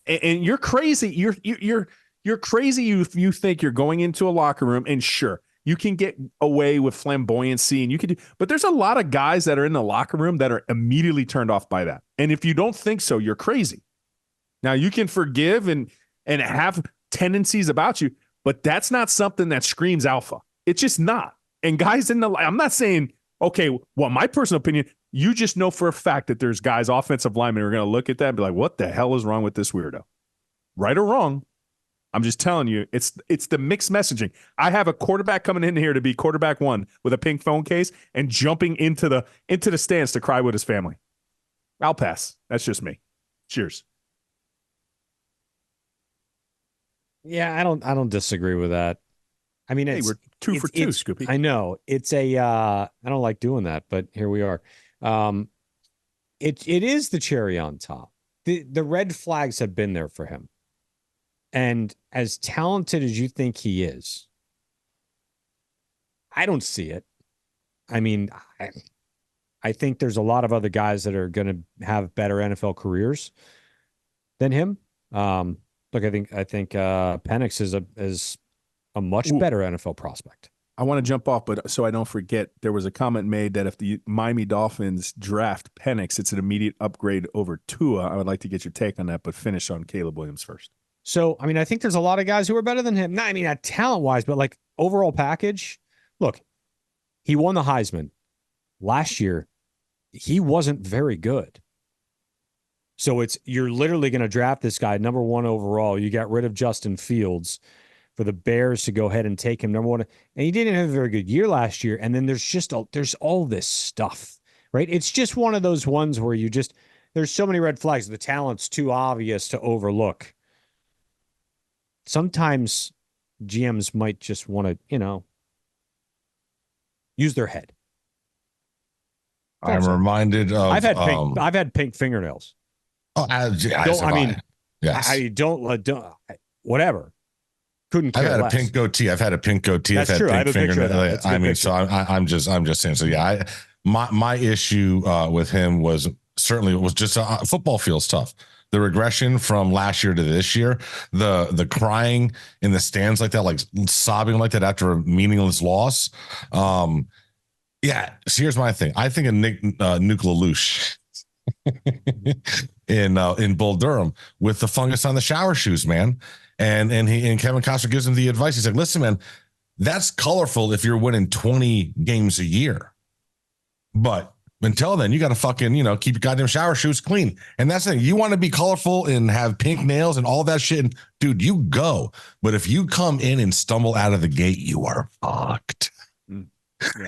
And you're crazy. You're crazy if you think you're going into a locker room and sure you can get away with flamboyancy and you can do. But there's a lot of guys that are in the locker room that are immediately turned off by that. And if you don't think so, you're crazy. Now you can forgive and have tendencies about you, but that's not something that screams alpha. It's just not. And guys I'm not saying. Okay, well, my personal opinion, you just know for a fact that there's guys, offensive linemen, who are going to look at that and be like, what the hell is wrong with this weirdo? Right or wrong, I'm just telling you, it's the mixed messaging. I have a quarterback coming in here to be quarterback 1 with a pink phone case and jumping into the stands to cry with his family. I'll pass. That's just me. Cheers. Yeah, I don't disagree with that. I mean, we're 2 for 2, Scoopy. I know it's I don't like doing that, but here we are. It is the cherry on top. The red flags have been there for him. And as talented as you think he is, I don't see it. I mean, I think there's a lot of other guys that are going to have better NFL careers than him. Look, I think Penix is a much better NFL prospect. I want to jump off, but so I don't forget, there was a comment made that if the Miami Dolphins draft Penix, it's an immediate upgrade over Tua. I would like to get your take on that, but finish on Caleb Williams first. So, I mean, I think there's a lot of guys who are better than him. Not talent-wise, but like overall package. Look, he won the Heisman. Last year, he wasn't very good. So you're literally going to draft this guy number 1 overall. You got rid of Justin Fields for the Bears to go ahead and take him number 1. And he didn't have a very good year last year. And then there's all this stuff, right? It's just one of those ones where there's so many red flags. The talent's too obvious to overlook. Sometimes GMs might just want to, use their head. I'm reminded of I've had pink fingernails. Oh, yes. I don't whatever. Couldn't care I've had less. a pink goatee. I've had a pink goatee. That's I've had true. pink I have a picture of that. I mean, so I'm just saying. So yeah, my issue with him was just football feels tough. The regression from last year to this year, the crying in the stands like that, like sobbing like that after a meaningless loss. Yeah. So here's my thing. I think of Nick Lelouch in Bull Durham with the fungus on the shower shoes, man. And Kevin Costner gives him the advice. He's like, listen, man, that's colorful if you're winning 20 games a year. But until then, you got to fucking, keep your goddamn shower shoes clean. And that's the thing. You want to be colorful and have pink nails and all that shit. And, dude, you go. But if you come in and stumble out of the gate, you are fucked. Yeah.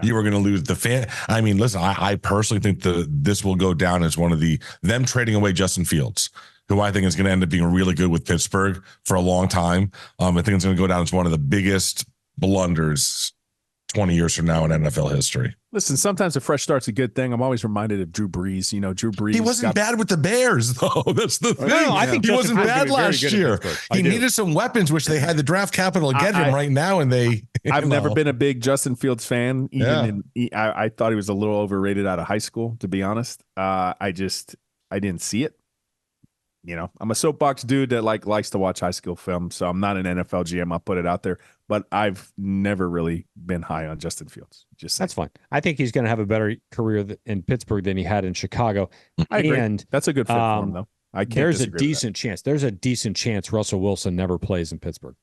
You are going to lose the fan. I mean, listen, I personally think this will go down as one of them trading away Justin Fields, who I think is going to end up being really good with Pittsburgh for a long time. I think it's going to go down as one of the biggest blunders 20 years from now in NFL history. Listen, sometimes a fresh start's a good thing. I'm always reminded of Drew Brees. You know, Drew Brees. He wasn't bad with the Bears, though. That's the thing. No, I think he Justin wasn't Fields bad gonna be very last good at year. Pittsburgh. He needed some weapons, which they had the draft capital to get him right now, and they. I've never been a big Justin Fields fan. I thought he was a little overrated out of high school, to be honest. I didn't see it. You know, I'm a soapbox dude that likes to watch high school film, so I'm not an NFL GM. I'll put it out there, but I've never really been high on Justin Fields. That's fine. I think he's going to have a better career in Pittsburgh than he had in Chicago. I agree. And that's a good fit for him, though. There's a decent chance. There's a decent chance Russell Wilson never plays in Pittsburgh.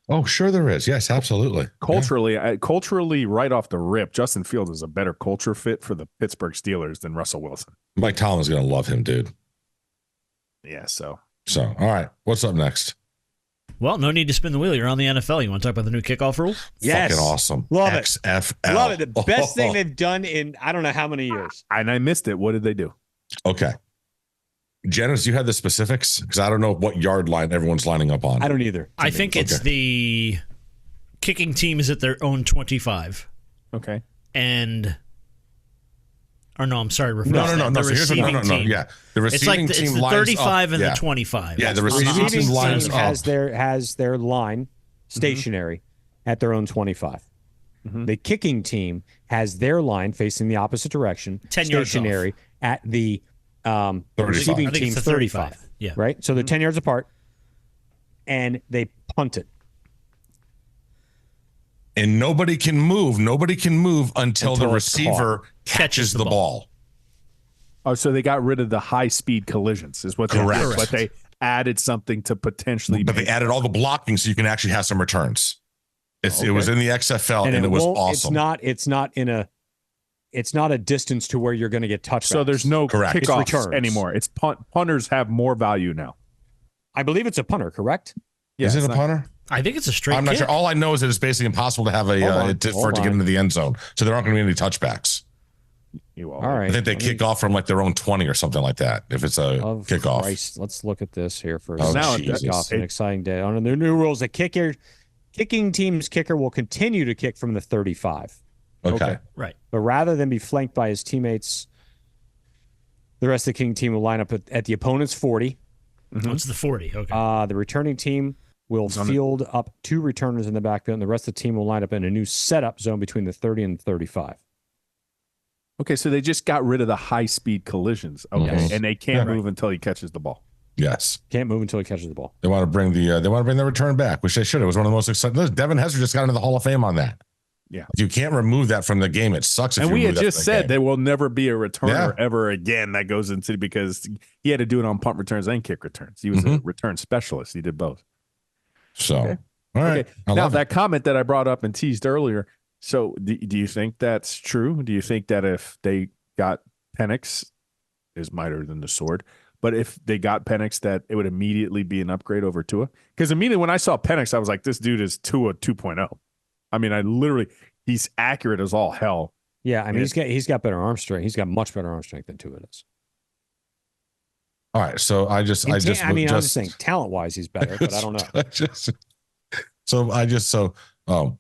Oh, sure there is. Yes, absolutely. Culturally, right off the rip, Justin Fields is a better culture fit for the Pittsburgh Steelers than Russell Wilson. Mike Tomlin's going to love him, dude. Yeah, so all right. What's up next? Well, no need to spin the wheel. You're on the NFL. You want to talk about the new kickoff rule? Yes. Fucking awesome. Love it. XFL. Love it. The best thing they've done in I don't know how many years. And I missed it. What did they do? Okay. Janice, you had the specifics? Because I don't know what yard line everyone's lining up on. I don't either. I think it's the kicking team is at their own 25. Okay. No, I'm sorry. No. The So receiving team. Yeah, the receiving it's team the lines 35 up. and the 25. Yeah, the The receiving team lines team up. has their line stationary at their own 25. Mm-hmm. The kicking team has their line facing the opposite direction, 10 yards stationary at the 35. receiving I think team it's the 35. Yeah. Right? So they're 10 yards apart, and they punt it. And nobody can move. Nobody can move until the it's receiver catches the ball. Oh, so they got rid of the high-speed collisions is what they Correct. did, but they added something to potentially But they added all the blocking so you can actually have some returns. It was in the XFL, and it was awesome. It's not a distance to where you're going to get touchdowns. So there's no Correct. It's kickoffs returns. anymore. It's punters have more value now. I believe it's a punter, correct? Yeah, Is it it's a not- punter? I think it's a straight I'm not kick. sure. All I know is that it's basically impossible to have for it to get into the end zone. So there aren't going to be any touchbacks. All right. I think they kick off from like their own 20 or something like that. If it's a kickoff. Christ. Let's look at this here for Oh, now Jesus. kickoff. An exciting day. On the new rules, the kicking team's kicker will continue to kick from the 35. Okay. Right. But rather than be flanked by his teammates, the rest of the kicking team will line up at the opponent's 40. What's the 40? Okay. The returning team will field up 2 returners in the backfield, and the rest of the team will line up in a new setup zone between the 30 and the 35. Okay, so they just got rid of the high-speed collisions. Okay, Yes. and they can't move until he catches the ball. Yes. Can't move until he catches the ball. They want to bring the return back, which they should. It was one of the most exciting. Look, Devin Hester just got into the Hall of Fame on that. Yeah. You can't remove that from the game. It sucks. And if you we had remove that just from the said game. there will never be a returner ever again that goes into because he had to do it on punt returns and kick returns. He was a return specialist. He did both. So, Okay. all right. Okay. I Now love that comment that I brought up and teased earlier. So do you think that's true? Do you think that if they got Penix is mightier than the sword, but if they got Penix that it would immediately be an upgrade over Tua? Because immediately when I saw Penix, I was like, this dude is Tua 2.0. I mean, he's accurate as all hell. Yeah, I mean, he's got better arm strength. He's got much better arm strength than Tua does. All right. So I'm just saying talent-wise, he's better, but I don't know.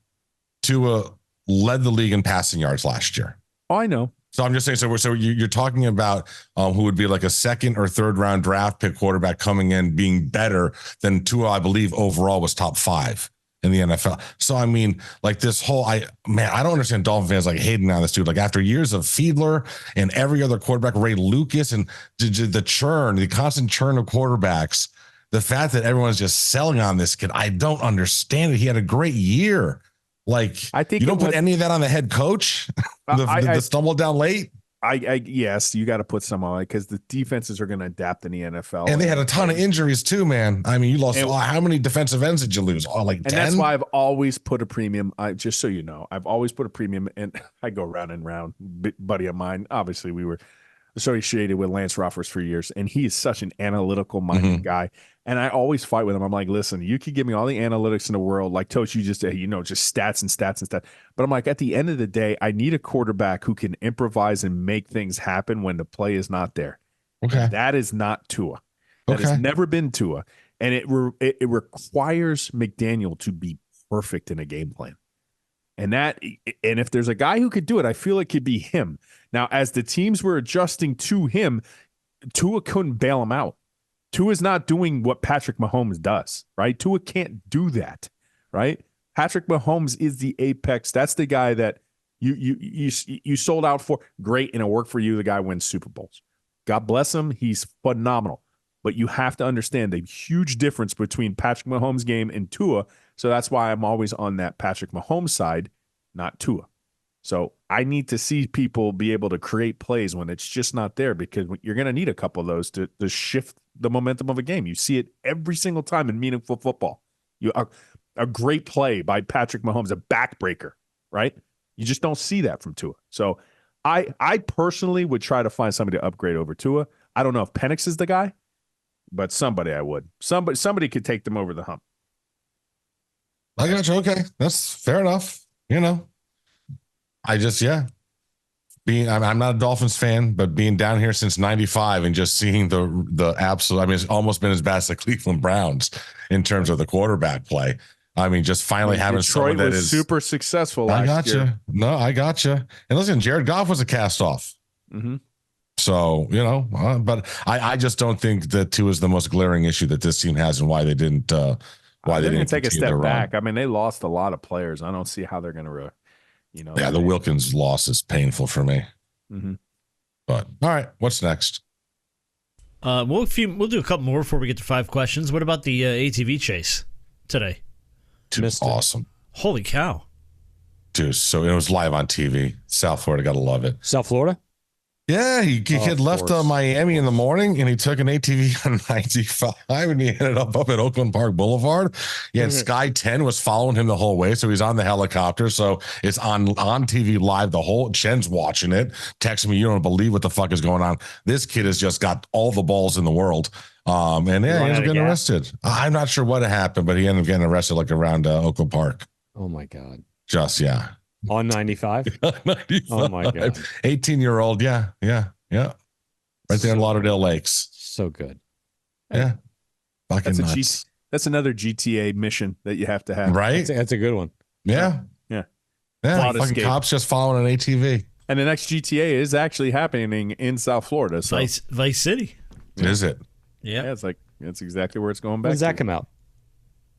Tua led the league in passing yards last year. Oh, I know. So I'm just saying, so you're talking about who would be like a second or third round draft pick quarterback coming in being better than Tua, I believe overall was top 5 in the NFL. So, I mean, like this whole, I don't understand Dolphin fans like hating on this dude. Like after years of Fiedler and every other quarterback, Ray Lucas, and the constant churn of quarterbacks, the fact that everyone's just selling on this kid, I don't understand it. He had a great year. Like, I think you don't put any of that on the head coach, the stumble down late. Yes, you got to put some on it because the defenses are going to adapt in the NFL. And they had a ton of injuries too, man. I mean, you lost how many defensive ends did you lose? Like 10? And that's why I've always put a premium. Just so you know, I've always put a premium, and I go round and round. Buddy of mine, obviously, we were associated with Lance Roffers for years, and he is such an analytical minded guy. And I always fight with him. I'm like, listen, you could give me all the analytics in the world, like Toach, you just said, just stats and stats and stats. But I'm like, at the end of the day, I need a quarterback who can improvise and make things happen when the play is not there. Okay, and that is not Tua. That has never been Tua, and it requires McDaniel to be perfect in a game plan. And if there's a guy who could do it, I feel it could be him. Now, as the teams were adjusting to him, Tua couldn't bail him out. Tua's not doing what Patrick Mahomes does, right? Tua can't do that, right? Patrick Mahomes is the apex. That's the guy that you sold out for. Great, and it worked for you. The guy wins Super Bowls. God bless him. He's phenomenal. But you have to understand the huge difference between Patrick Mahomes' game and Tua. So that's why I'm always on that Patrick Mahomes side, not Tua. So I need to see people be able to create plays when it's just not there, because you're going to need a couple of those to shift the momentum of a game. You see it every single time in meaningful football. A great play by Patrick Mahomes, a backbreaker, right? You just don't see that from Tua. So I personally would try to find somebody to upgrade over Tua. I don't know if Penix is the guy, but somebody I would. Somebody could take them over the hump. I got you. Okay, that's fair enough. I just, I'm not a Dolphins fan, but being down here since '95 and just seeing the absolute, I mean, it's almost been as bad as the Cleveland Browns in terms of the quarterback play. I mean, just finally having someone that is super successful. I got you. No, I got you. And listen, Jared Goff was a cast off. Mm-hmm. So, but I just don't think that Tua is the most glaring issue that this team has and why they didn't, they didn't take a step back. I mean, they lost a lot of players. I don't see how they're going to, the Wilkins loss is painful for me. Mm-hmm. But all right, what's next? We'll do a couple more before we get to 5 questions. What about the ATV chase today? Dude, awesome. Holy cow. Dude, so it was live on TV. South Florida, gotta love it. South Florida? Yeah, he had left Miami in the morning, and he took an ATV on 95, and he ended up at Oakland Park Boulevard. Yeah, and Sky 10 was following him the whole way, so he's on the helicopter. So it's on TV live. The whole Chen's watching it, texting me, "You don't believe what the fuck is going on. This kid has just got all the balls in the world." And he ended up getting arrested. I'm not sure what happened, but he ended up getting arrested like around Oakland Park. Oh my God. Just on 95? 95. Oh my God. 18-year-old. Yeah. Right there in Lauderdale Lakes. So good. Yeah. Fucking nuts. That's another GTA mission that you have to have. Right? That's a good one. Yeah. Fucking cops just following an ATV. And the next GTA is actually happening in South Florida. So. Vice City. Is it? Yeah. It's exactly where it's going back. When does that come out?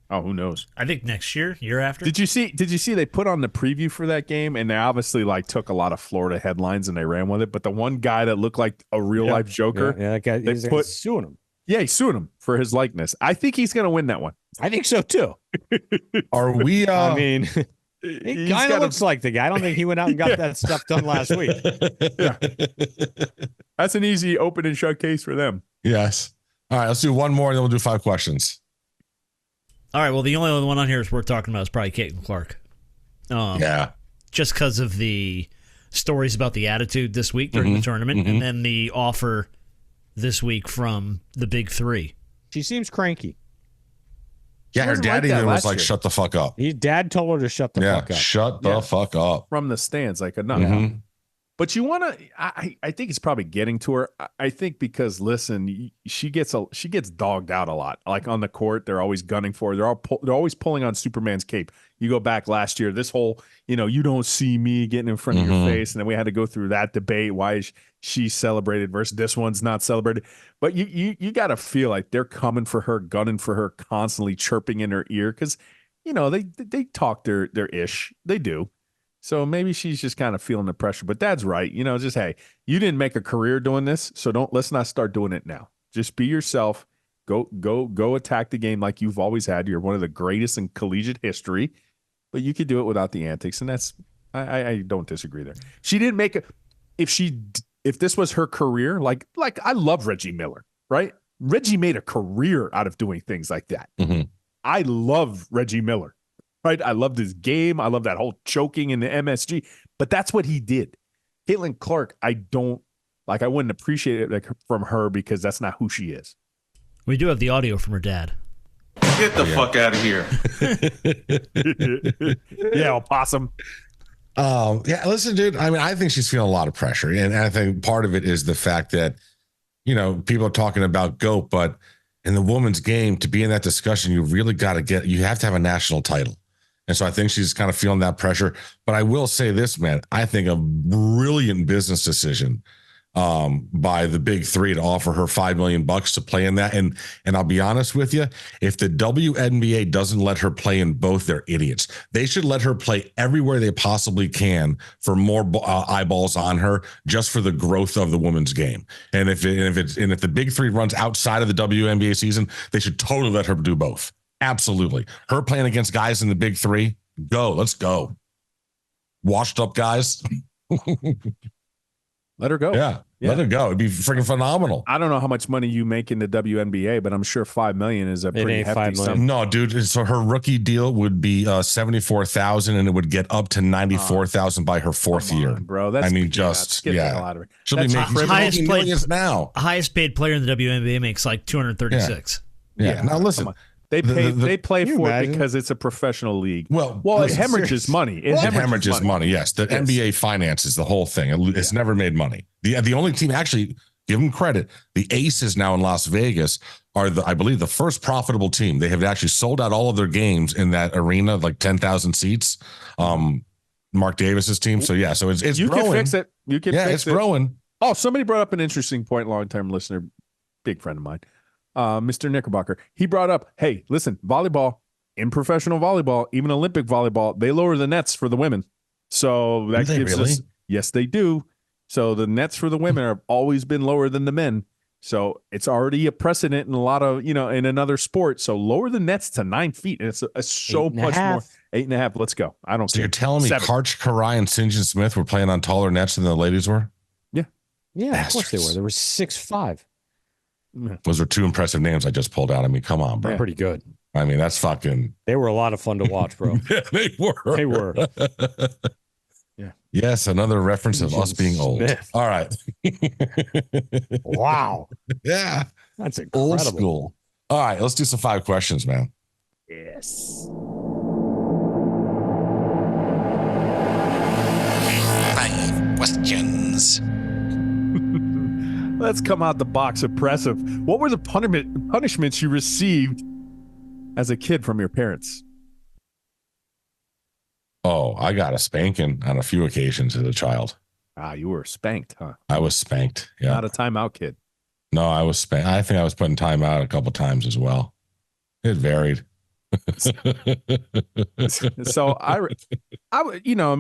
Oh, who knows? I think next year after. Did you see they put on the preview for that game, and they obviously took a lot of Florida headlines and they ran with it, but the one guy that looked like a real life Joker, that guy, he's suing him. Yeah, he's suing him for his likeness. I think he's going to win that one. I think so too. Are we I mean, he kind of looks like the guy. I don't think he went out and got that stuff done last week. Yeah. That's an easy open and shut case for them. Yes. All right, let's do one more and then we'll do 5 questions. All right, well, the only other one on here is worth talking about is probably Caitlin Clark. Just because of the stories about the attitude this week during the tournament, and then the offer this week from the big 3. She seems cranky. Yeah, her dad even was like, shut the fuck up. His dad told her to shut the fuck up. Shut the fuck up. From the stands, enough. But you want to, I think it's probably getting to her. I think because, listen, she gets dogged out a lot. Like on the court, they're always gunning for her. They're always pulling on Superman's cape. You go back last year, this whole, you don't see me getting in front of your face. And then we had to go through that debate. Why is she celebrated versus this one's not celebrated? But you got to feel like they're coming for her, gunning for her, constantly chirping in her ear. Because, they talk their ish. They do. So maybe she's just kind of feeling the pressure, but Dad's right. Just, hey, you didn't make a career doing this, so let's not start doing it now. Just be yourself. Go attack the game like you've always had. You're one of the greatest in collegiate history, but you could do it without the antics, and that's I don't disagree there. She didn't make if this was her career, like I love Reggie Miller, right? Reggie made a career out of doing things like that. I love Reggie Miller. Right, I loved his game. I love that whole choking in the MSG. But that's what he did. Caitlin Clark, I wouldn't appreciate it from her because that's not who she is. We do have the audio from her dad. Get the fuck out of here. Yeah, opossum. Listen, dude. I mean, I think she's feeling a lot of pressure, and I think part of it is the fact that people are talking about GOAT, but in the women's game, to be in that discussion, you really got to you have to have a national title. And so I think she's kind of feeling that pressure. But I will say this, man, I think a brilliant business decision by the big three to offer her $5 million to play in that. And I'll be honest with you, if the WNBA doesn't let her play in both, they're idiots. They should let her play everywhere they possibly can for more eyeballs on her, just for the growth of the women's game. And if the big three runs outside of the WNBA season, they should totally let her do both. Absolutely. Her playing against guys in the big three, let's go. Washed up guys. Let her go. Yeah, let her go. It'd be freaking phenomenal. I don't know how much money you make in the WNBA, but I'm sure $5 million is a pretty hefty sum. No, dude. So her rookie deal would be $74,000, and it would get up to $94,000 by her fourth year, bro. That's She'll be making highest millions now. Highest paid player in the WNBA makes like 236. Yeah. Now listen. They play for it because it's a professional league. Well, it hemorrhages money. It hemorrhages money. Yes, the NBA finances the whole thing. It's never made money. The only team, actually, give them credit, the Aces now in Las Vegas are I believe the first profitable team. They have actually sold out all of their games in that arena, like 10,000 seats. Mark Davis's team. So so it's you growing. Can fix it. You can fix it. It's growing. Oh, somebody brought up an interesting point. Long-term listener, big friend of mine. Mr. Knickerbocker, he brought up, hey, listen, volleyball, in professional volleyball, even Olympic volleyball, they lower the nets for the women. So that gives us, yes, they do. So the nets for the women have always been lower than the men. So it's already a precedent in a lot of, in another sport. So lower the nets to 9 feet. And it's so much more. 8.5. Let's go. I don't care. So you're telling me Karch Karai and St. John Smith were playing on taller nets than the ladies were? Yeah. Yeah, Bastards. Of course they were. They were 6'5". Those are two impressive names I just pulled out. I mean, come on, bro. Yeah. Pretty good. I mean, that's fucking. They were a lot of fun to watch, bro. Yeah, they were. They were. Yeah. Yes, another reference of us being old. All right. Wow. Yeah. That's incredible. Old school. All right, let's do some 5 questions, man. Yes. 5 questions. Let's come out the box impressive. What were the punishments you received as a kid from your parents? Oh, I got a spanking on a few occasions as a child. You were spanked, huh? I was spanked. Yeah. Not a timeout kid. No, I was spanked. I think I was put in timeout a couple times as well. It varied. So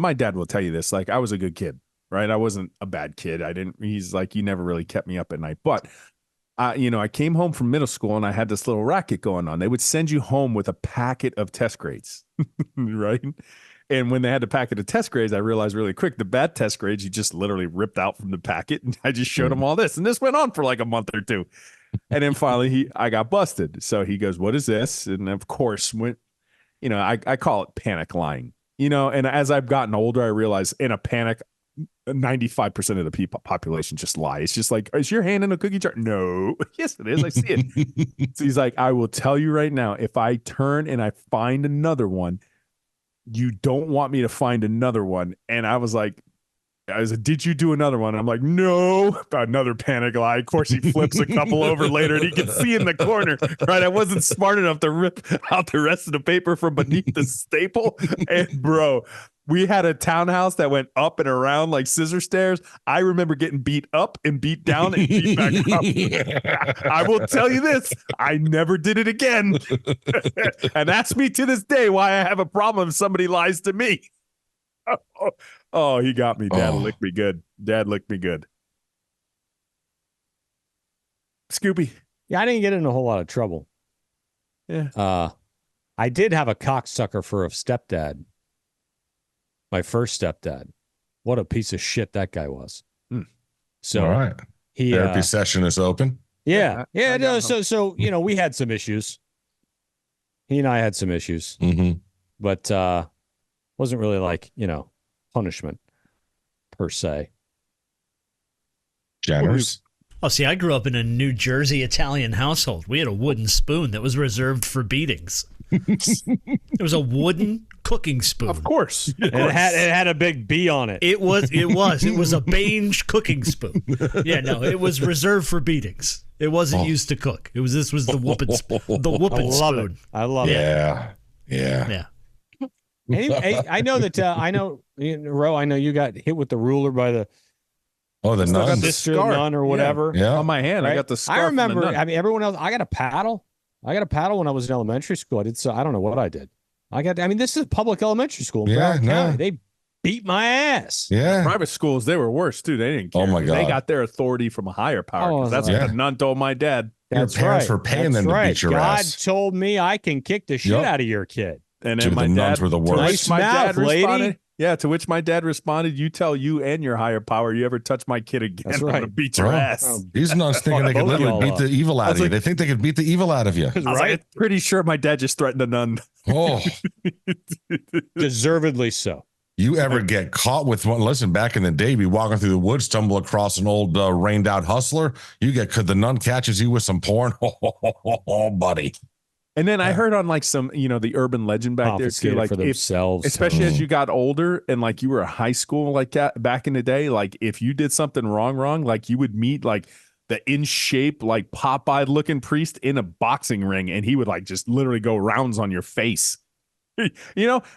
my dad will tell you this, like I was a good kid. Right. I wasn't a bad kid. He's like, you never really kept me up at night. But, I came home from middle school and I had this little racket going on. They would send you home with a packet of test grades. Right. And when they had the packet of test grades, I realized really quick, the bad test grades, you just literally ripped out from the packet. And I just showed him all this. And this went on for like a month or two. And then finally I got busted. So he goes, what is this? And of course, I call it panic lying, and as I've gotten older, I realize in a panic, 95% of the population just lie. It's just like, is your hand in a cookie jar? No. Yes, it is. I see it. So he's like, I will tell you right now, if I turn and I find another one, you don't want me to find another one. And I was like, did you do another one? I'm like, no. Another panic lie. Of course, he flips a couple over later and he can see in the corner, right? I wasn't smart enough to rip out the rest of the paper from beneath the staple. And bro, we had a townhouse that went up and around like scissor stairs. I remember getting beat up and beat down and beat back up. I will tell you this, I never did it again. And ask me to this day why I have a problem if somebody lies to me. Oh, he got me. Dad licked me good. Dad licked me good. Scoopy. Yeah, I didn't get in a whole lot of trouble. Yeah. I did have a cocksucker for a stepdad. My first stepdad. What a piece of shit that guy was. So all right. Therapy session is open. Yeah. Yeah. No, so we had some issues. He and I had some issues. Mm-hmm. But wasn't really like, punishment per se. Generous. Oh, see, I grew up in a New Jersey Italian household. We had a wooden spoon that was reserved for beatings. It was a wooden cooking spoon. Of course. It had a big B on it. It was a beige cooking spoon. Yeah, no, it was reserved for beatings. It wasn't used to cook. This was the whooping spoon. I love it. Yeah. I know that. I know, Ro. I know you got hit with the ruler by the the nun. sister nun or whatever. Yeah. On my hand, Right? I got the scarf. I from the remember. nun. I mean, everyone else. I got a paddle. when I was in elementary school. I did so. I don't know what I did. I mean, this is a public elementary school. In Broward County. They beat my ass. Yeah. Private schools, they were worse too. They didn't care. Oh my God. They got their authority from a higher power. 'Cause that's what the nun told my dad. Your parents were paying them to beat your God ass. told me I can kick the shit out of your kid. And Dude, then my the dad nuns were the to worst. which my dad Nice mouth, responded. lady. Yeah, to which my dad responded, "You tell you and your higher power, you ever touch my kid again, That's I'm gonna right. beat your Bro. ass." These nuns thinking they could Both literally y'all beat the evil out of you. like- They think they could beat the evil out of you. I was like, I'm pretty sure my dad just threatened a nun. Oh, Deservedly so. you ever get caught with one? Listen, back in the day, be walking through the woods, stumble across an old rained out hustler. Could the nun catches you with some porn? Oh, buddy. And then I heard on like some, the urban legend back there too, Confiscated like for if, themselves. especially as you got older and like you were a high school like that back in the day, like if you did something wrong, like you would meet like the in shape, like Popeye looking priest in a boxing ring, and he would like just literally go rounds on your face, and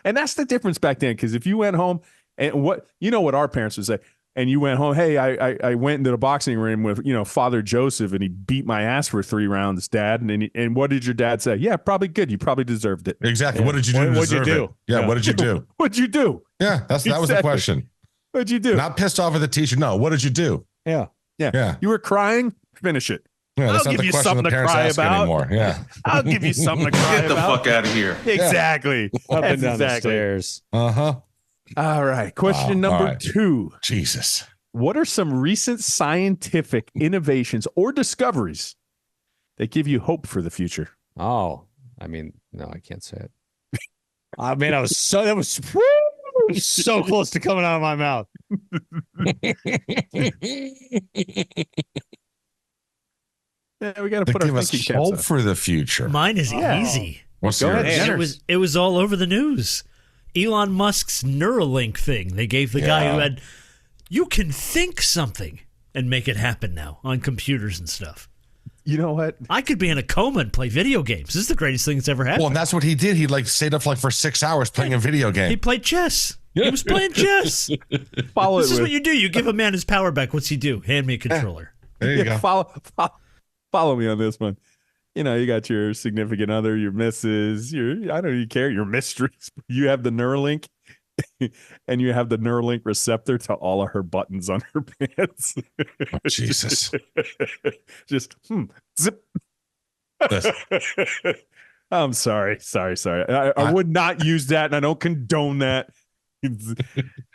that's the difference back then. Because if you went home and what our parents would say, and you went home, hey, I went into the boxing ring with, Father Joseph, and he beat my ass for 3 rounds, Dad. And what did your dad say? Yeah, probably good. You probably deserved it. Exactly. Yeah. What did you do to deserve it? Yeah, what did you do? What'd you do? Yeah, that was the question. What'd you do? Not pissed off at the teacher. No, what did you do? Yeah. You were crying? Finish it. Yeah, that's I'll not give the you question something the to parents cry ask about. anymore. Yeah. I'll give you something to cry Get the about. fuck out of here. Exactly. Up and That's down the exactly. stairs. Uh-huh. All right. Question number 2. Jesus. What are some recent scientific innovations or discoveries that give you hope for the future? Oh, I mean, no, I can't say it. I mean, that was so close to coming out of my mouth. Yeah, we got to That put our give us thinking caps hope on. for the future. Mine is easy. What's Go yours? ahead. And it was all over the news. Elon Musk's Neuralink thing. They gave the guy who had, you can think something and make it happen now on computers and stuff. You know what? I could be in a coma and play video games. This is the greatest thing that's ever happened. Well, and that's what he did. He stayed up for 6 hours playing a video game. He played chess. He was playing chess. Follow This it is with, what you do. You give a man his power back. What's he do? Hand me a controller. There you go. Follow me on this one. You got your significant other, your missus, I don't even care, your mistress. You have the Neuralink, and you have the Neuralink receptor to all of her buttons on her pants. Oh, Jesus. Just zip. I'm sorry. I would not use that, and I don't condone that. All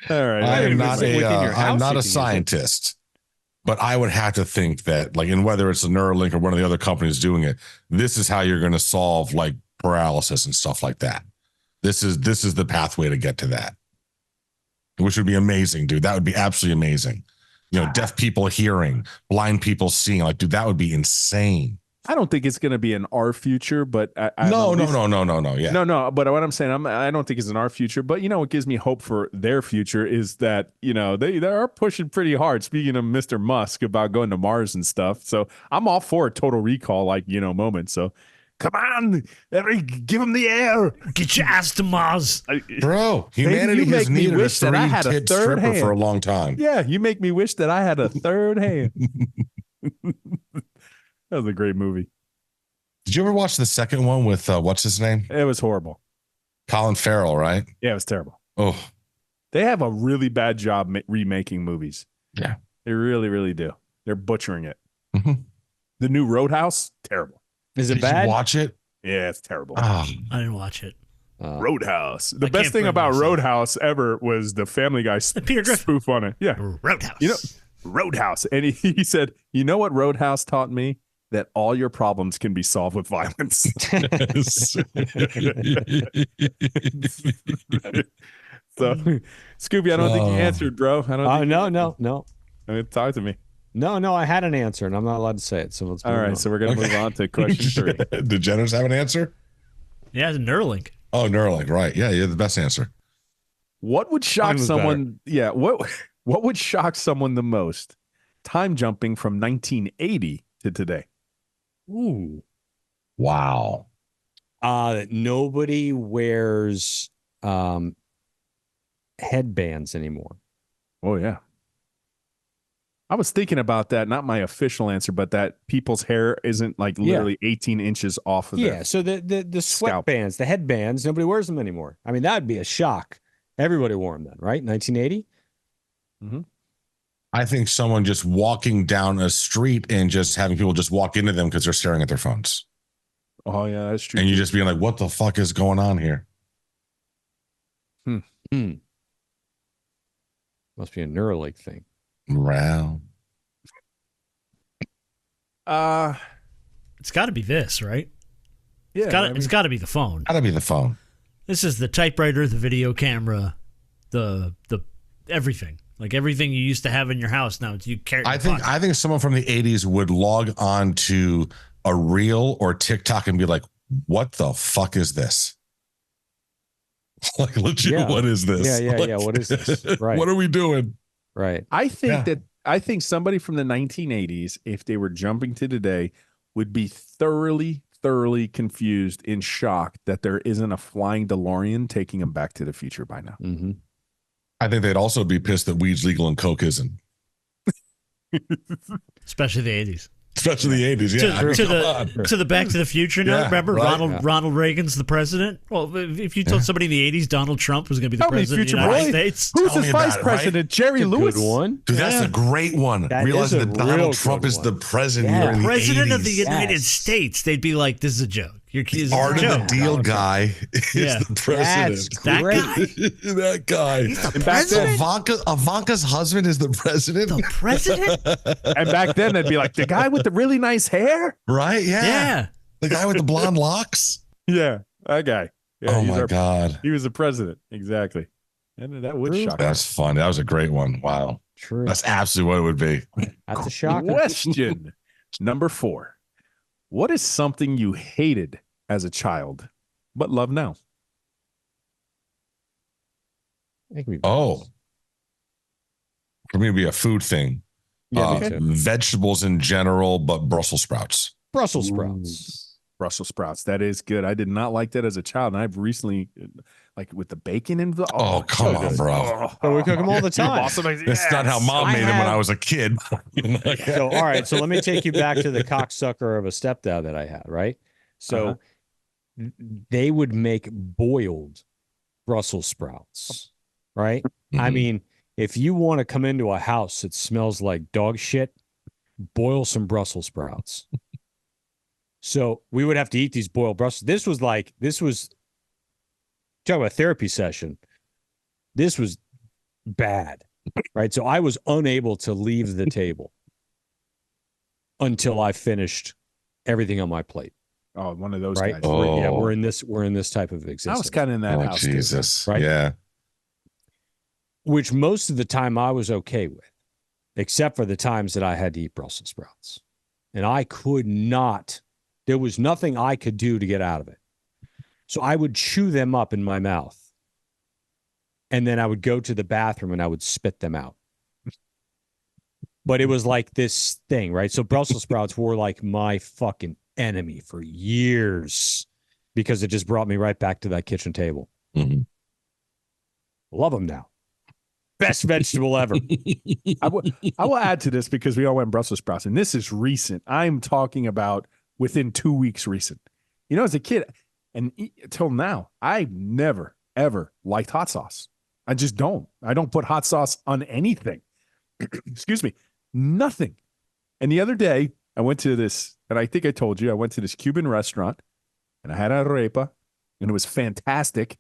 right. I'm within your house not you a can use it. scientist, but I would have to think that, and whether it's the Neuralink or one of the other companies doing it, this is how you're going to solve paralysis and stuff like that. This is the pathway to get to that, which would be amazing, dude. That would be absolutely amazing. Deaf people hearing, blind people seeing, dude, that would be insane. I don't think it's going to be in our future, but No. Yeah. No. But what I'm saying, I don't think it's in our future. But what gives me hope for their future is that they are pushing pretty hard. Speaking of Mr. Musk about going to Mars and stuff, so I'm all for a total recall, moment. So come on, give him the air. Get your ass to Mars. Bro, humanity you has make me needed a wish that I had a three-tit third stripper hand. for a long time. Yeah, you make me wish that I had a third hand. That was a great movie. Did you ever watch the second one with what's his name? It was horrible. Colin Farrell, right? Yeah, it was terrible. Oh, They have a really bad job remaking movies. Yeah. They really, really do. They're butchering it. Mhm. The new Roadhouse, terrible. Is it did bad? you watch it? Yeah, it's terrible. Oh, I didn't watch it. Roadhouse. The I best can't thing bring about myself. Roadhouse ever was the Family Guy Peter Griffin. spoof on it. Yeah. Roadhouse. Roadhouse. And he said, you know what Roadhouse taught me? That all your problems can be solved with violence. So, Scooby, I don't think you answered, bro. I don't think No. Talk to me. No, I had an answer, and I'm not allowed to say it. So let's move All right, on. so we're going to move on to question 3. Did Jenners have an answer? Yeah, the Neuralink. Oh, Neuralink, right. Yeah, you're the best answer. What would shock Mine was someone? Yeah, what would shock someone the most? Time jumping from 1980 to today. Ooh. Wow. That nobody wears headbands anymore. Oh, yeah. I was thinking about that, not my official answer, but that people's hair isn't like literally 18 inches off of their So the scalp. sweatbands, the headbands, nobody wears them anymore. I mean, that would be a shock. Everybody wore them then, right? 1980? Mm-hmm. I think someone just walking down a street and just having people just walk into them because they're staring at their phones. Oh, yeah, that's true. And you just being like, what the fuck is going on here? Must be a Neuralink thing. Wow. It's got to be this, right? Yeah, It's got to be the phone. Gotta be the phone. This is the typewriter, the video camera, the everything. Like everything you used to have in your house now you carry. I think someone from the 80s would log on to a reel or TikTok and be like, what the fuck is this? Like legit, what is this? Yeah. What is this? Right. What are we doing? Right. I think somebody from the 1980s, if they were jumping to today, would be thoroughly confused, in shock that there isn't a flying DeLorean taking them back to the future by now. Mm-hmm. I think they'd also be pissed that weed's legal and coke isn't. Especially the 80s. Especially the 80s, yeah. To the Back to the Future note. Yeah, remember right. Ronald Reagan's the president? Well, if you told somebody in the 80s Donald Trump was going to be the Tell me, president of the future United boy. States. Who's Tell his me vice about it, president? Jerry Lewis. Good one. Dude, that's a great one. That Realizing is a that Donald real Trump good is the one. president Yeah. here in the President 80s. of the United States. They'd be like, this is a joke. Your kid is Art a of the joke. deal guy is Yeah. the president. That Great. guy? That guy. He's the And back president? then, Ivanka's husband is the president. The president? and back then they'd be like, the guy with the really nice hair? Right? Yeah. Yeah. The guy with the blonde locks. Yeah, that guy. Yeah, Oh he's my God. He was the president. Exactly. And that would shock us. That's fun. That was a great one. Wow. True. That's absolutely what it would be. That's a shock. Question number 4. What is something you hated as a child but love now? Oh. For me, it'd be a food thing. Yeah, me too. Vegetables in general, but Brussels sprouts. Brussels sprouts. Brussels sprouts. That is good. I did not like that as a child. And I've recently, like with the bacon in the. Oh, come on, bro. But we cook them all the time. That's not how mom made them when I was a kid. So, all right. So let me take you back to the cocksucker of a stepdad that I had, right? So they would make boiled Brussels sprouts, right? I mean, if you want to come into a house that smells like dog shit, boil some Brussels sprouts. So we would have to eat these boiled Brussels. This was talk about a therapy session. This was bad, right? So I was unable to leave the table until I finished everything on my plate. Oh, one of those Right? guys. Oh. Yeah, we're in this type of existence. I was kind of in that Oh, house. too. Jesus. Right? Yeah. Which most of the time I was okay with, except for the times that I had to eat Brussels sprouts. And I could not, there was nothing I could do to get out of it. So I would chew them up in my mouth. And then I would go to the bathroom and I would spit them out. But it was like this thing, right? So Brussels sprouts were like my fucking enemy for years because it just brought me right back to that kitchen table. Mhm. Love them now. Best vegetable ever. I will add to this because we all went Brussels sprouts, and this is recent. I'm talking about within 2 weeks recent. You know, as a kid, and till now, I never, ever liked hot sauce. I just don't. I don't put hot sauce on anything. Excuse me. Nothing. And the other day, I went to this, and I think I told you, I went to this Cuban restaurant, and I had a arepa, and it was fantastic.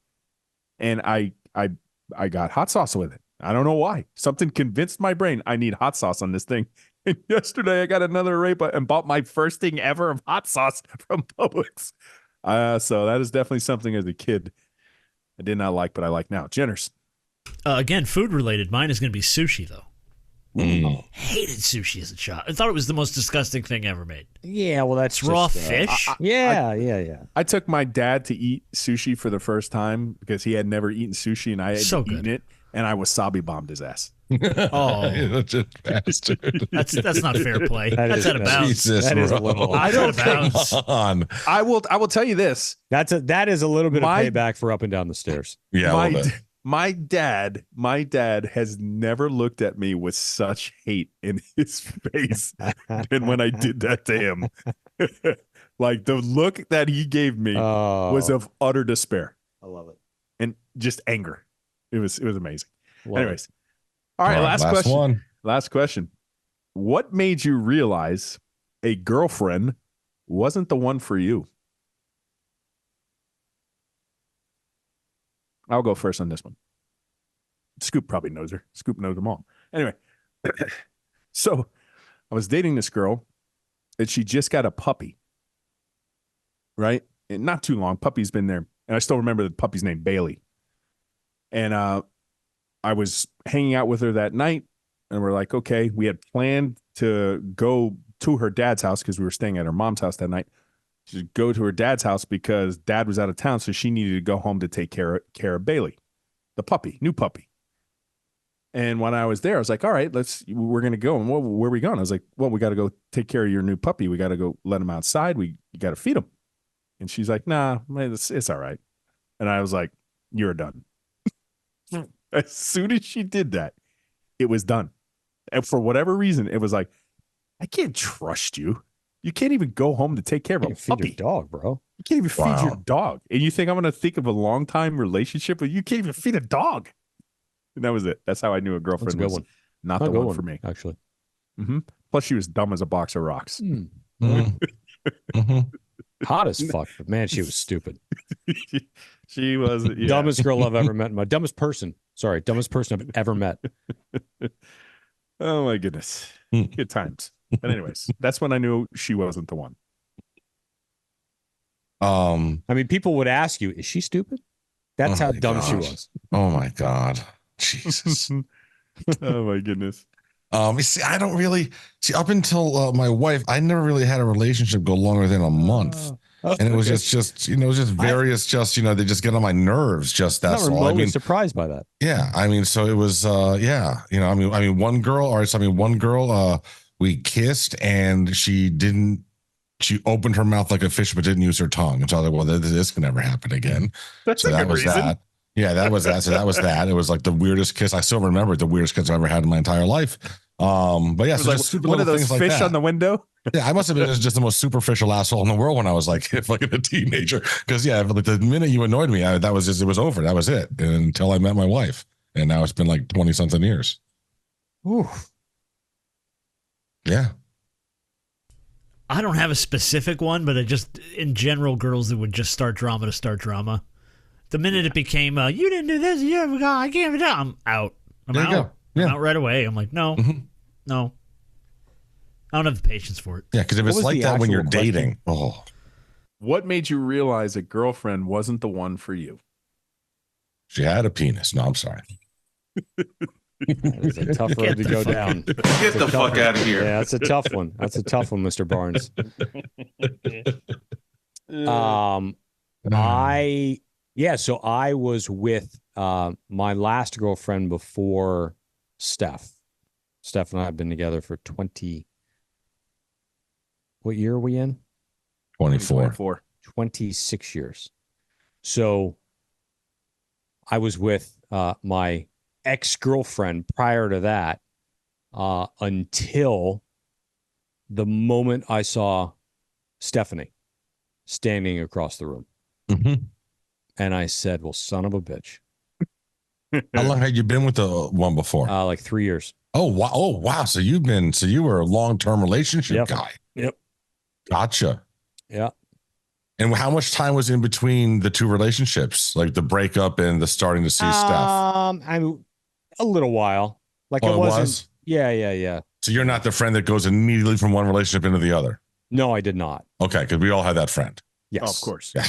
And I got hot sauce with it. I don't know why. Something convinced my brain I need hot sauce on this thing. And yesterday I got another arepa and bought my first thing ever of hot sauce from Publix. So that is definitely something as a kid I did not like, but I like now. Jenners. Again, food related. Mine is going to be sushi, though. Mm. Hated sushi as a child. I thought it was the most disgusting thing ever made. Yeah, well, that's It's raw just, fish. Yeah. I took my dad to eat sushi for the first time because he had never eaten sushi and I had So eaten good. it. and I wasabi bombed his ass. Oh, You're such a bastard. that's not fair play. That's is- out of bounds. Jesus, That is a bro. little- I don't Come think- on. I will tell you this. That is a little bit My- of payback for up and down the stairs. Yeah, a my, little bit. my dad has never looked at me with such hate in his face than when I did that to him. Like the look that he gave me was of utter despair I love it. and just anger. It was amazing. Love Anyways. All right, last question. one. Last question. What made you realize a girlfriend wasn't the one for you? I'll go first on this one. Scoop probably knows her. Scoop knows them all. Anyway, so I was dating this girl and she just got a puppy, right? And not too long. Puppy's been there. And I still remember the puppy's name, Bailey. And I was hanging out with her that night and we're like, okay, we had planned to go to her dad's house because we were staying at her mom's house that night. To go to her dad's house because dad was out of town, so she needed to go home to take care of Bailey, the puppy, new puppy. And when I was there, I was like, all right, we're going to go. And where are we going? I was like, well, we got to go take care of your new puppy. We got to go let him outside. You got to feed him. And she's like, nah, man, it's all right. And I was like, you're done. As soon as she did that, it was done. And for whatever reason, it was like, I can't trust you. You can't even go home to take care of a Feed your puppy. dog, bro. You can't even feed Wow. your dog. And you think I'm going to think of a long time relationship, but you can't even feed a dog. And that was it. That's how I knew a That's girlfriend a good was one. not Not the a good one for me. actually. Plus, she was dumb as a box of rocks. Mhm. Hot as fuck, but man, she was stupid. She was yeah. Dumbest girl I've ever met. Dumbest person I've ever met. Oh my goodness. Hmm. Good times. But anyways, that's when I knew she wasn't the one. I mean, people would ask you, "Is she stupid?" That's Oh how my dumb she gosh. was. Oh my God. Jesus. Oh my goodness. You see, I don't really see up until my wife, I never really had a relationship go longer than a month. And it was Okay. just various, they just get on my nerves. Just that's I'm not all. I remotely mean, surprised by that. yeah. I mean, so it was, one girl, we kissed and she opened her mouth like a fish, but didn't use her tongue. And so I was like, well, this can never happen again. That's So a that good was reason. that. Yeah, that was that. So that was that. It was like the weirdest kiss. I still remember it, the weirdest kiss I've ever had in my entire life. But yeah, It was so like just stupid one of little those things like fish that. on the window. Yeah, I must have been just the most superficial asshole in the world when I was like fucking a teenager. Because like the minute you annoyed me, it was over. That was it. Until I met my wife, and now it's been like 20 something years. Ooh. Yeah. I don't have a specific one, but in general, girls that would just start drama to start drama. The minute it became, you didn't do this, I can't do. I'm out. I'm There you out. go. Yeah. I'm out right away. I'm like, no, no. I don't have the patience for it. Yeah, because if What it's was like the that when actual you're question? dating, What made you realize a girlfriend wasn't the one for you? she had a penis. No, I'm sorry. That is a tough road to the go fuck- down. Get the fuck out of here. Yeah, that's a tough one. That's a tough one, Mr. Barnes. So I was with my last girlfriend before Steph. Steph and I have been together for 20. What year are we in? 24. 26 years. So I was with my ex-girlfriend prior to that until the moment I saw Stephanie standing across the room. Mhm. And I said, well, son of a bitch. How long had you been with the one before? Like 3 years. Oh wow. So you were a long-term relationship Yep. guy. Yep. Gotcha. Yeah. And how much time was in between the two relationships, like the breakup and the starting to see stuff? I'm a little while. Like Oh, it it wasn't. was? Yeah. So you're not the friend that goes immediately from one relationship into the other. No, I did not. Okay, because we all had that friend. Yes. Oh, of course. Yeah.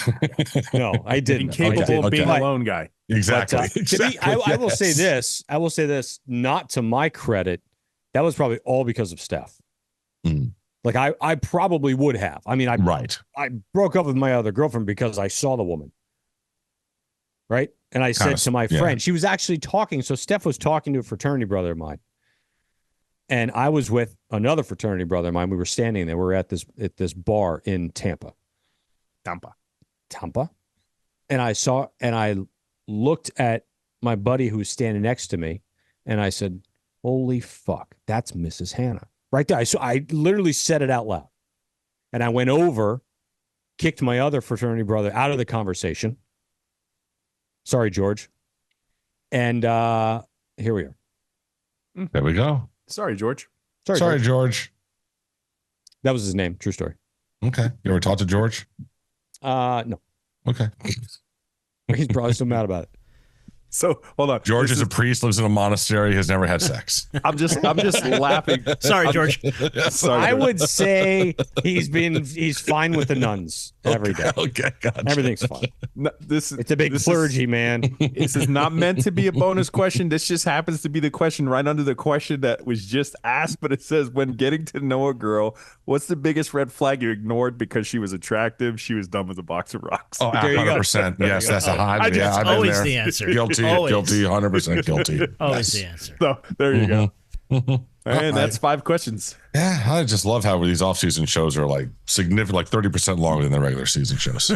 No, I didn't. Incapable of being Okay. alone guy. Exactly. But, to me, Exactly, I will say yes. this. I will say this. Not to my credit, that was probably all because of Steph. Mm. Like I probably would have. I mean, I Right. broke up with my other girlfriend because I saw the woman. Right, And I said to my yeah. friend, she was actually talking. So Steph was talking to a fraternity brother of mine. And I was with another fraternity brother of mine. We were standing there. We were at this bar in Tampa. And I looked at my buddy who was standing next to me, and I said, holy fuck, that's Mrs. Hannah. Right there. So I literally said it out loud. And I went over, kicked my other fraternity brother out of the conversation. Sorry, George. And here we are. There we go. Sorry, George. Sorry, George. That was his name. True story. Okay. You ever talked to George? No. Okay. He's probably still mad about it. So hold on. George is a priest, lives in a monastery, has never had sex. I'm just laughing. Sorry, George. Sorry, I George. would say he's fine with the nuns every day. Okay, gotcha. Everything's fine. No, It's a big clergy, man. This is not meant to be a bonus question. This just happens to be the question right under the question that was just asked. But it says, when getting to know a girl, what's the biggest red flag you ignored because she was attractive? She was dumb as a box of rocks. Oh, There you go. 100%. Yes, that's a high. I just- Yeah, I've been Always there. the answer. Guilty, Always. guilty, 100% guilty. Always Yes. the answer. So there you go. Mhm. And that's 5 questions. Yeah, I just love how these off-season shows are like significant, like 30% longer than the regular season shows.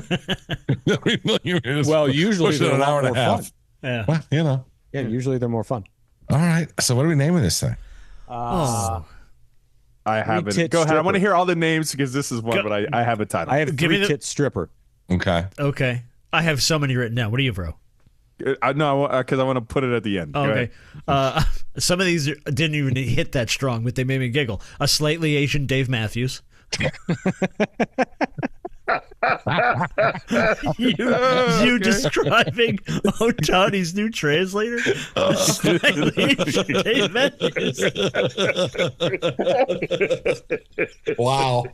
Well, usually pushing they're an a lot hour and a more half. fun. Yeah. Well, you know. Yeah, usually they're more fun. All right. So what are we naming this thing? Oh. I have it. Three-tit Go ahead. I stripper. want to hear all the names because this is one, Go- but I have a title. I have Give me the- three-tit stripper. Okay. Okay. I have so many written down. What do you, bro? No, because I want to put it at the end. Oh, Go okay. ahead. Some of these didn't even hit that strong, but they made me giggle. A slightly Asian Dave Matthews. you describing Ohtani's new translator? A slightly Asian Dave Matthews. Wow.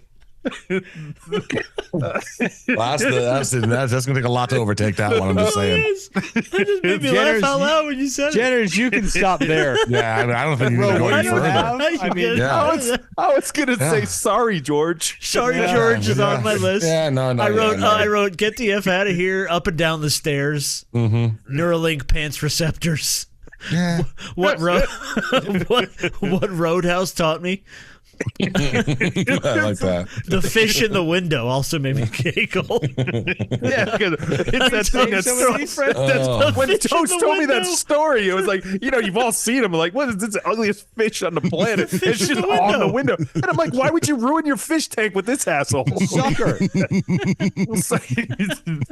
That's gonna take a lot to overtake that one. I'm just saying. That just made me Jenner's- laugh out loud when you said it. Jenners, you can stop there. Yeah, I don't think you need to go Bro, any I don't further. have- I mean, Yeah. I was gonna say Yeah. sorry, George. Sorry, Yeah. George is Yeah. on my list. Yeah, no. I wrote, get the F out of here, up and down the stairs, Neuralink pants receptors. Yeah. What what Roadhouse taught me. I like that. The fish in the window also made me giggle. Yeah, because it's that thing that's some so of these? when Fish in Toast the told me that window. story, it was like, you've all seen him. Like, what is this ugliest fish on the planet? It's in just the on the window. window. And I'm like, why would you ruin your fish tank with this asshole? Sucker. oh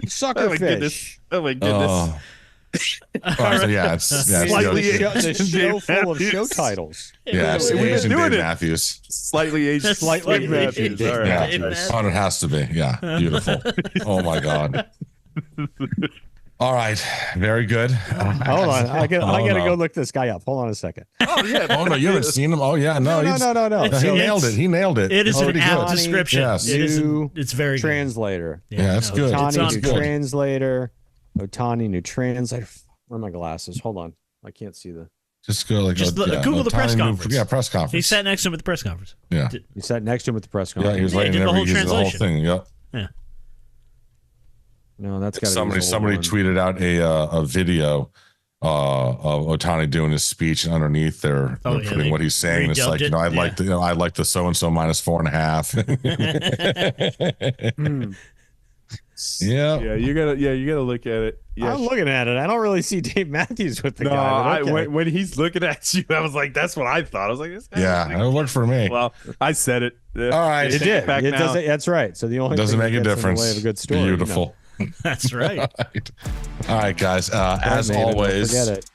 Sucker my fish. goodness. Oh my goodness. Oh. All right, so yeah, it's Slightly The show full of Matthews. show titles. it's We've been Asian doing Dave it. Matthews. Slightly Asian. Slightly Matthews. Asian. All right. Yeah, Dave Matthews. oh, it has to be. Yeah, beautiful. Oh my god. All right, very good. Hold on. I gotta go look this guy up. Hold on a second. Oh, yeah. Oh no, you haven't seen him? Oh yeah, no, No. He nailed it. He nailed it. It is Oh, an pretty apt good. description. Yes. It's very good. Translator. Yeah, that's good. It's Ohtani, on new good. translator. Ohtani, new translator. Where are my glasses? Hold on. I can't see the. Just go like Just Google the press tiny conference. Yeah, press conference. He sat next to him at the press conference. Yeah, You sat next to him at the press yeah, conference. he was Yeah, he writing did the whole the whole translation. thing. Yep. Yeah. No, that's got to Somebody be tweeted out a video of Ohtani doing his speech, and underneath they're Oh, yeah, putting they what he's saying. It's like, redubbed it. I like the so and so minus 4.5. Yeah. Yeah, you gotta look at it. Yeah. I'm looking at it. I don't really see Dave Matthews with the No, guy. but okay. when he's looking at you, I was like, that's what I thought. I was like, this guy Yeah, it worked for me. Well, I said it. All right. It did. Back It now. doesn't. That's right. So the only Doesn't thing make a that gets in the difference. way of a good story. Beautiful. That's right. All right, guys. As No. Batman, don't always, forget it.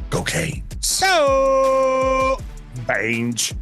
go Canes. Go. Bange.